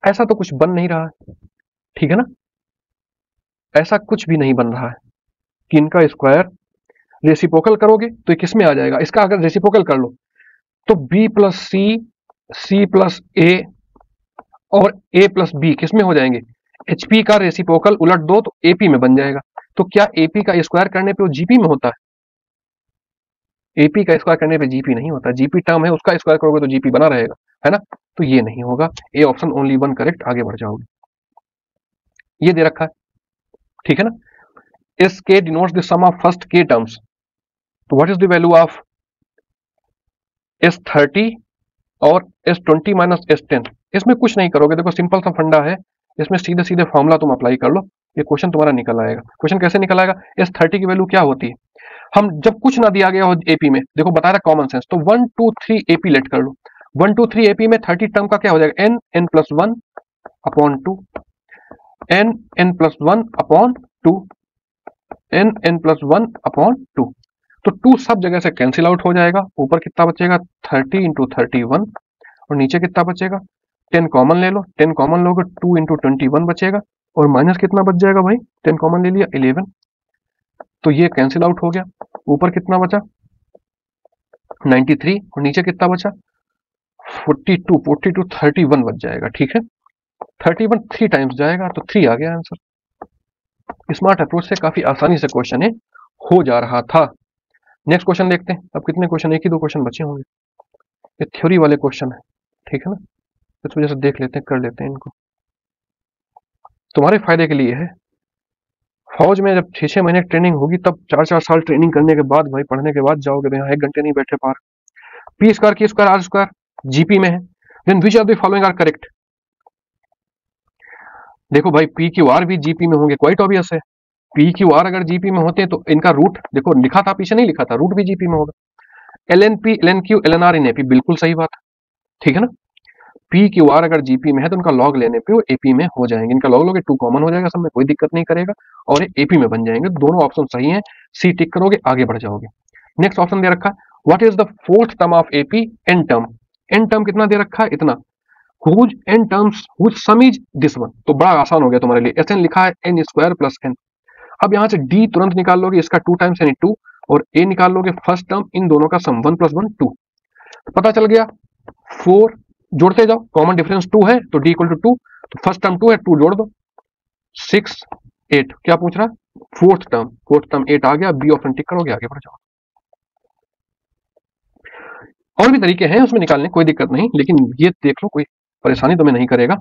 ऐसा तो कुछ बन नहीं रहा है, ठीक है ना, ऐसा कुछ भी नहीं बन रहा है कि इनका स्क्वायर रेसिप्रोकल करोगे तो ये किस में आ जाएगा। इसका अगर रेसिप्रोकल कर लो तो बी प्लस सी प्लस ए और ए प्लस बी किस में हो जाएंगे, एचपी का रेसिप्रोकल उलट दो तो एपी में बन जाएगा। तो क्या एपी का स्क्वायर करने पे वो जीपी में होता है, एपी का स्क्वायर करने पे जीपी नहीं होता, जीपी टर्म है उसका स्क्वायर करोगे तो जीपी बना रहेगा, है ना। तो ये नहीं होगा, a option only one correct, आगे बढ़ जाओगे। ये दे रखा है, ठीक है ना। S k denotes the sum of first k terms, तो what is the value of S30 और S20 माइनस S10। इसमें कुछ नहीं करोगे, देखो सिंपल सा फंडा है, इसमें सीधे सीधे फॉर्मूला तुम अप्लाई कर लो, ये क्वेश्चन तुम्हारा निकल आएगा। क्वेश्चन कैसे निकल आएगा, S30 की वैल्यू क्या होती है, हम जब कुछ ना दिया गया हो एपी में, देखो बता रहा कॉमन सेंस, तो 1 2 3 एपी लेट कर लो। 1 2 3 एपी में 30 टर्म का क्या हो जाएगा, n plus 1 upon 2 n plus 1 upon 2 n plus 1 upon 2। तो 2 सब जगह से कैंसिल आउट हो जाएगा, ऊपर कितना बचेगा 30 इंटू 31 और नीचे कितना बचेगा 10 कॉमन ले लो, 10 कॉमन लोगे 2 इंटू 21 बचेगा और माइनस कितना बच जाएगा भाई, 10 कॉमन ले लिया 11, तो ये कैंसिल आउट हो गया। ऊपर कितना बचा 93 और नीचे कितना बचा 42 31 बच जाएगा, ठीक है। 31 3 टाइम्स जाएगा तो 3 आ गया आंसर। स्मार्ट अप्रोच से काफी आसानी से क्वेश्चन हो जा रहा था। नेक्स्ट क्वेश्चन देखते हैं। अब कितने क्वेश्चन, एक ही दो क्वेश्चन बचे होंगे, ये थ्योरी वाले क्वेश्चन है, ठीक है ना, इस वजह से देख लेते हैं, कर लेते हैं इनको, तुम्हारे फायदे के लिए है। फौज में जब 6-6 महीने ट्रेनिंग होगी तब 4-4 साल ट्रेनिंग करने के बाद भाई पढ़ने के बाद जाओगे तो यहाँ 1 घंटे नहीं बैठे पार। P square q square r square GP में है, then which of the following are correct. देखो भाई पी क्यू आर भी जीपी में होंगे, क्वाइट ऑब्वियस है। पी क्यू आर अगर जीपी में होते हैं तो इनका रूट देखो लिखा था, पीछे नहीं लिखा था, रूट भी जीपी में होगा। L n p l n q l n r in AP, बिल्कुल सही बात है, ठीक है ना। पी क्यू आर अगर जीपी में है तो उनका लॉग लेने पे वो एपी में हो जाएंगे, इनका लॉग लोगे 2 कॉमन हो जाएगा, सब में कोई दिक्कत नहीं करेगा और ये एपी में बन जाएंगे। दोनों ऑप्शन सही हैं, सी टिक करोगे आगे बढ़ जाओगे। नेक्स्ट ऑप्शन दे रखा है, what is the fourth term of AP, n term. N term कितना दे रखा है, इतना। Whose n terms whose sum is this one, तो बड़ा आसान हो गया तुम्हारे लिए, एस एन लिखा है एन स्क्वायर प्लस एन। अब यहां से डी तुरंत निकाल लोगे, इसका 2 टाइम्स यानी 2 और ए निकाल लोगे फर्स्ट टर्म, इन दोनों का सम 1 + 1 2, तो पता चल गया 4, जोड़ते जाओ, कॉमन डिफरेंस 2 है तो डी इक्वल टू 2, तो फर्स्ट टर्म 2 है, 2 जोड़ दो 6 8। क्या पूछ रहा है, फोर्थ टर्म 8 आ गया, बी ऑप्शन टिक करोगे आगे बढ़ जाओ। और भी तरीके हैं उसमें निकालने, कोई दिक्कत नहीं, लेकिन ये देख लो कोई परेशानी तुम्हें नहीं करेगा।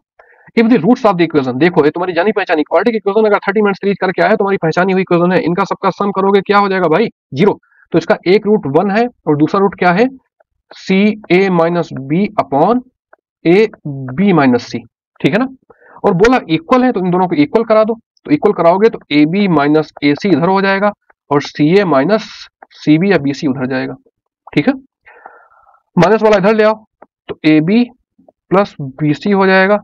If the roots of the equation, देखो ये तुम्हारी जानी पहचानी क्वाड्रेटिक इक्वेशन अगर 30 मिनट्स रीच करके आया, तुम्हारी पहचानी हुई इक्वेशन है, इनका सबका सम करोगे क्या हो जाएगा भाई 0। तो इसका एक रूट 1 है और दूसरा रूट क्या है, C A minus B upon A B minus C, ठीक है ना। और बोला इक्वल है तो इन दोनों को इक्वल करा दो, तो इक्वल कराओगे तो ए बी माइनस ए सी इधर हो जाएगा और सी ए माइनस सी बी या बी सी उधर जाएगा, ठीक है। माइनस वाला इधर ले आओ तो A B plus B c हो जाएगा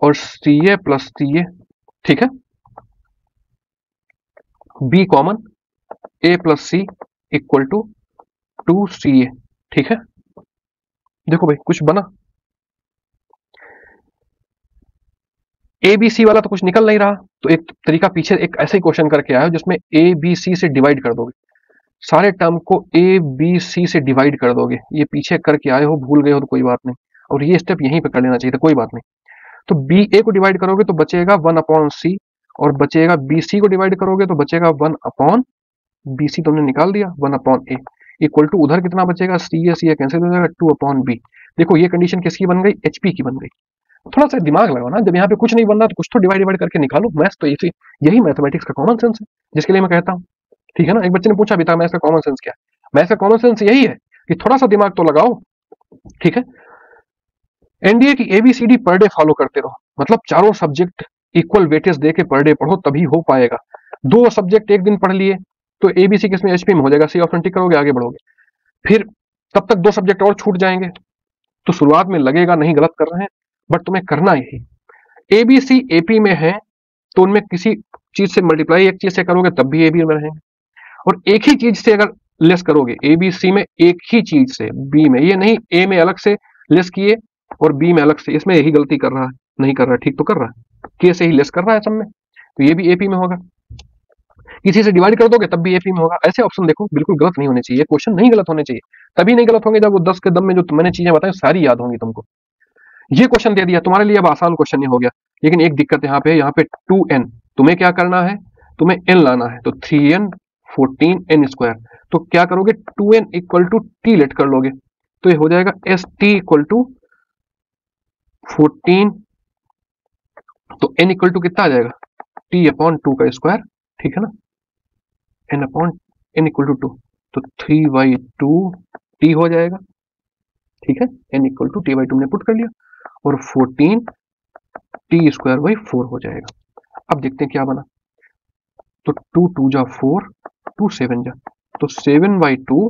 और सी ए प्लस सी ए, ठीक है। B common, a plus c equal to 2 c a, ठीक है। देखो भाई कुछ बना, ए बी सी वाला तो कुछ निकल नहीं रहा, तो एक तरीका पीछे एक ऐसे ही क्वेश्चन करके आया जिसमें ए बी सी से डिवाइड कर दोगे, सारे टर्म को ए बी सी से डिवाइड कर दोगे। ये पीछे करके आए हो, भूल गए हो तो कोई बात नहीं, और ये स्टेप यहीं पे कर लेना चाहिए था, कोई बात नहीं। तो बी ए को डिवाइड करोगे तो बचेगा 1 अपॉन सी, और बचेगा बी सी को डिवाइड करोगे तो बचेगा 1 अपॉन बी सी, तुमने निकाल दिया 1 अपॉन ए इक्वल टू उधर कितना बचेगा, सी ए कैंसिल हो जाएगा 2 अपॉन बी। देखो ये कंडीशन किसकी बन गई, एचपी की बन गई। थोड़ा सा दिमाग लगाओ ना, जब यहाँ पे कुछ नहीं बनना तो कुछ तो डिवाइड करके निकालो। मैथ्स तो यही मैथमेटिक्स का कॉमन सेंस है, जिसके लिए मैं कहता हूँ, ठीक है ना। एक बच्चे ने पूछा भी था मैथ्स का कॉमन सेंस क्या है, मैथ्स का कॉमन सेंस यही है कि थोड़ा सा दिमाग तो लगाओ, ठीक है। एनडीए की एबीसीडी पर डे फॉलो करते रहो, मतलब चारों सब्जेक्ट इक्वल वेटेज दे के पर डे पढ़ो, तभी हो पाएगा। 2 सब्जेक्ट एक दिन पढ़ लिए तो एबीसी किसमें, एचपी में हो जाएगा, सी ऑप्शन टिक करोगे आगे बढ़ोगे। फिर तब तक 2 सब्जेक्ट और छूट जाएंगे, तो शुरुआत में लगेगा नहीं गलत कर रहे हैं, बट तुम्हें करना यही। एबीसी एपी में है तो उनमें किसी चीज से मल्टीप्लाई एक चीज से करोगे तब भी एबी में रहेंगे, और एक ही चीज से अगर लेस करोगे एबीसी में एक ही चीज से बी में, ये नहीं ए में अलग से लेस किए और बी में अलग से, इसमें यही गलती कर रहा है, नहीं कर रहा है, ठीक तो कर रहा है, के से ही लेस कर रहा है सब में, तो ये भी एपी में होगा। किसी से डिवाइड कर दोगे तब भी एपी में होगा। ऐसे ऑप्शन देखो बिल्कुल गलत नहीं होने चाहिए, क्वेश्चन नहीं गलत होने चाहिए, तभी नहीं गलत होंगे जब वो 10 के दम में जो मैंने चीजें बताई सारी याद होंगी तुमको। ये क्वेश्चन दे दिया तुम्हारे लिए, अब आसान क्वेश्चन हो गया, लेकिन एक दिक्कत यहाँ पे 2n, तुम्हें क्या करना है, तुम्हें n लाना है, तो 3n 14n स्क्वायर, तो क्या करोगे 2n equal to T late कर लोगे, तो ये हो जाएगा एस टी इक्वल टू 14, तो n इक्वल टू कितना आ जाएगा, t अपॉन 2 का स्क्वायर, ठीक है ना, n upon n equal to 2, तो 3/2 t हो जाएगा, ठीक है। n equal to t by 2 ने पुट कर लिया और 14 टी स्क्वायर बाई 4 हो जाएगा। अब देखते हैं क्या बना, तो 2 2 जा 4, 2 7 जा, तो 7/2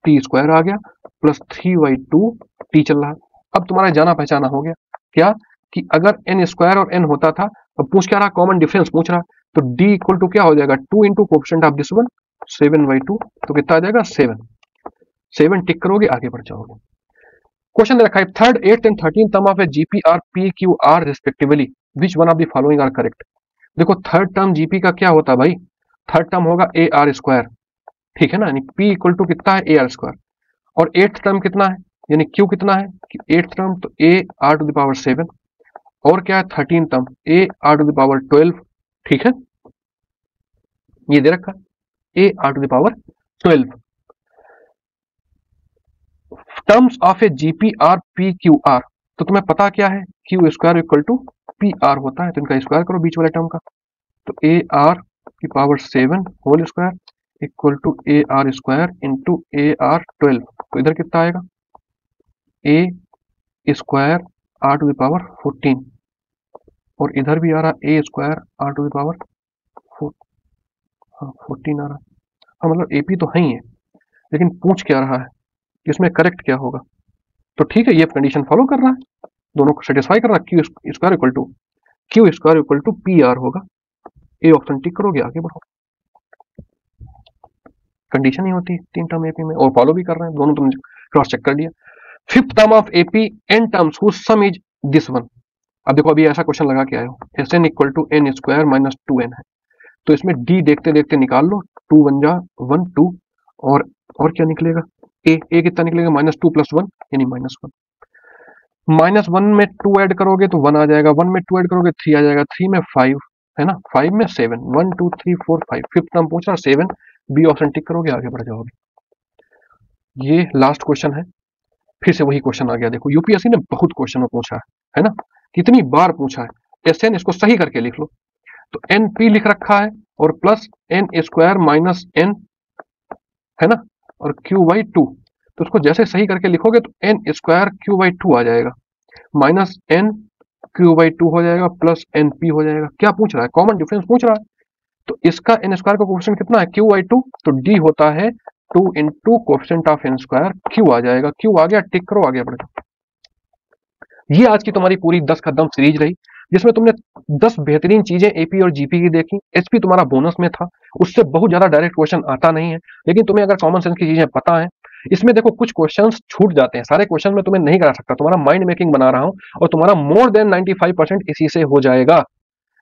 टी स्क्वायर आ गया प्लस 3/2 टी चल रहा है। अब तुम्हारा जाना पहचाना हो गया क्या, कि अगर n स्क्वायर और n होता था, अब पूछ क्या रहा, कॉमन डिफरेंस पूछ रहा, तो d इक्वल टू क्या हो जाएगा, 2 into coefficient of this one 7/2, तो कितना आ जाएगा 7 टिक करोगे आगे बढ़ जाओगे। क्वेश्चन दे रखा है, third 8th and 13th term of a GP are p q r respectively, which one of the following are correct. देखो थर्ड टर्म जीपी का क्या होता है भाई, थर्ड टर्म होगा ए आर स्क्वायर, ठीक है ना, यानी पी इक्वल टू कितना है ए आर स्क्वायर, और 8th टर्म कितना है, यानी क्यू कितना है कि 8th टर्म तो ए आर टू द पावर 7, और क्या है 13th term a r to the power 12, ठीक है, ये दे रखा a r to the power 12। Terms of a GP are p q r, तो तुम्हें पता क्या है, q square equal to p r होता है, तो इनका स्क्वायर करो बीच वाले टर्म का, तो ए आर की power 7 whole square equal to A R square into A R 12, तो इधर कितना आएगा A square R to the power 14, और इधर भी आ रहा A square R to the power 14 आ रहा है। हाँ मतलब एपी तो है ही है, लेकिन पूछ क्या रहा है कि इसमें करेक्ट क्या होगा, तो ठीक है ये कंडीशन फॉलो कर रहा है, दोनों को सेटिस्फाई कर रहा है, q square equal to p r होगा, ए ऑप्शन टिक करोगे आगे बढ़ो। कंडीशन ही होती है 3 टर्म एपी में, और फॉलो भी कर रहे हैं दोनों, तुमने क्रॉस चेक कर लिया। 5th term of AP n terms whose sum is this one. अब देखो अभी ऐसा क्वेश्चन लगा के आए हो, S N equal to n square minus 2n है, तो इसमें डी देखते देखते निकाल लो, 2 1 जा 1 2, और क्या निकलेगा ए कितना निकलेगा -2 + 1 यानी -1, -1 में 2 ऐड करोगे तो 1 आ जाएगा, 1 में 2 ऐड करोगे 3 आ जाएगा, 3 में 5 है ना, 5 में 7, 1 2 3 4 5, 5th टर्म पूछ रहा 7, बी ऑप्शन टिक करोगे आगे बढ़ जाओगे। ये लास्ट क्वेश्चन है, फिर से वही क्वेश्चन आ गया। देखो यूपीएससी ने बहुत क्वेश्चन पूछा है ना, कितनी बार पूछा है, एस एन इसको सही करके लिख लो, तो एन पी लिख रखा है और plus n square minus n है ना, और Q/2, तो उसको जैसे सही करके लिखोगे तो n स्क्वायर Q/2 आ जाएगा, माइनस n Q/2 हो जाएगा, प्लस NP हो जाएगा। क्या पूछ रहा है? कॉमन डिफरेंस पूछ रहा है। तो इसका n स्क्वायर का कोफिशिएंट कितना है? Q/2, तो D होता है 2 into coefficient of n square, Q आ जाएगा। Q आ गया, टिक करो, आगे बढ़ो। ये आज की तुम्हारी पूरी 10 का दम सीरीज रही, जिसमें तुमने 10 बेहतरीन चीजें एपी और जीपी की देखी। एचपी तुम्हारा बोनस में था, उससे बहुत ज्यादा डायरेक्ट क्वेश्चन आता नहीं है, लेकिन तुम्हें अगर कॉमन सेंस की चीजें पता है, इसमें देखो कुछ क्वेश्चंस छूट जाते हैं, सारे क्वेश्चन में तुम्हें नहीं करा सकता, तुम्हारा माइंड मेकिंग बना रहा हूं, और तुम्हारा मोर देन 95% इसी से हो जाएगा।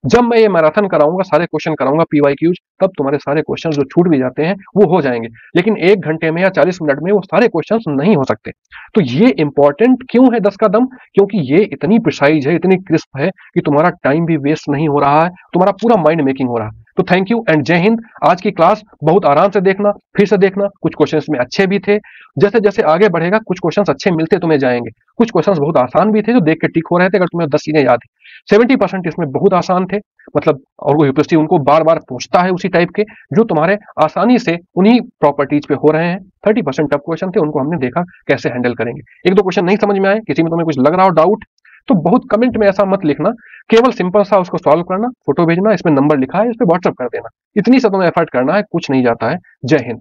जब मैं ये मैराथन कराऊंगा, सारे क्वेश्चन कराऊंगा पीवाईक्यूज, तब तुम्हारे सारे क्वेश्चन जो छूट भी जाते हैं वो हो जाएंगे, लेकिन 1 घंटे में या 40 मिनट में वो सारे क्वेश्चन नहीं हो सकते। तो ये इंपॉर्टेंट क्यों है 10 का दम? क्योंकि ये इतनी प्रिसाइज है, इतनी क्रिस्प है कि तुम्हारा टाइम भी वेस्ट नहीं हो रहा है, तुम्हारा पूरा माइंड मेकिंग हो रहा है। तो थैंक यू एंड जय हिंद। आज की क्लास बहुत आराम से देखना, फिर से देखना, कुछ क्वेश्चंस में अच्छे भी थे, जैसे जैसे आगे बढ़ेगा कुछ क्वेश्चंस अच्छे मिलते तुम्हें जाएंगे, कुछ क्वेश्चंस बहुत आसान भी थे जो देख के टिक हो रहे थे, अगर तुम्हें 10 चीजें याद है। 70% इसमें बहुत आसान थे, मतलब, और वो यूपीएससी उनको बार बार पूछता है उसी टाइप के जो तुम्हारे आसानी से उन्हीं प्रॉपर्टीज पे हो रहे हैं। 30% टफ क्वेश्चन थे, उनको हमने देखा कैसे हैंडल करेंगे। एक दो क्वेश्चन नहीं समझ में आए, किसी में तुम्हें कुछ लग रहा हो डाउट, तो बहुत कमेंट में ऐसा मत लिखना, केवल सिंपल सा उसको सॉल्व करना, फोटो भेजना, इसमें नंबर लिखा है, इस पे व्हाट्सअप कर देना, इतनी सा तुम्हें एफर्ट करना है, कुछ नहीं जाता है। जय हिंद।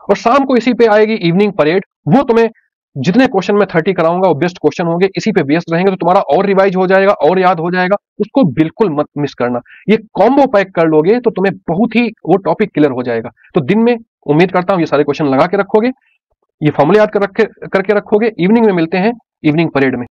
और शाम को इसी पे आएगी इवनिंग परेड, वो तुम्हें जितने क्वेश्चन में 30 कराऊंगा वो बेस्ट क्वेश्चन होंगे, इसी पे बेस्ड रहेंगे, तो तुम्हारा और रिवाइज हो जाएगा और याद हो जाएगा, उसको बिल्कुल मत मिस करना। ये कॉम्बो पैक कर लोगे तो तुम्हें बहुत ही वो टॉपिक क्लियर हो जाएगा। तो दिन में उम्मीद करता हूं ये सारे क्वेश्चन लगा के रखोगे, ये फॉर्मूले याद करके रखोगे। इवनिंग में मिलते हैं इवनिंग परेड में।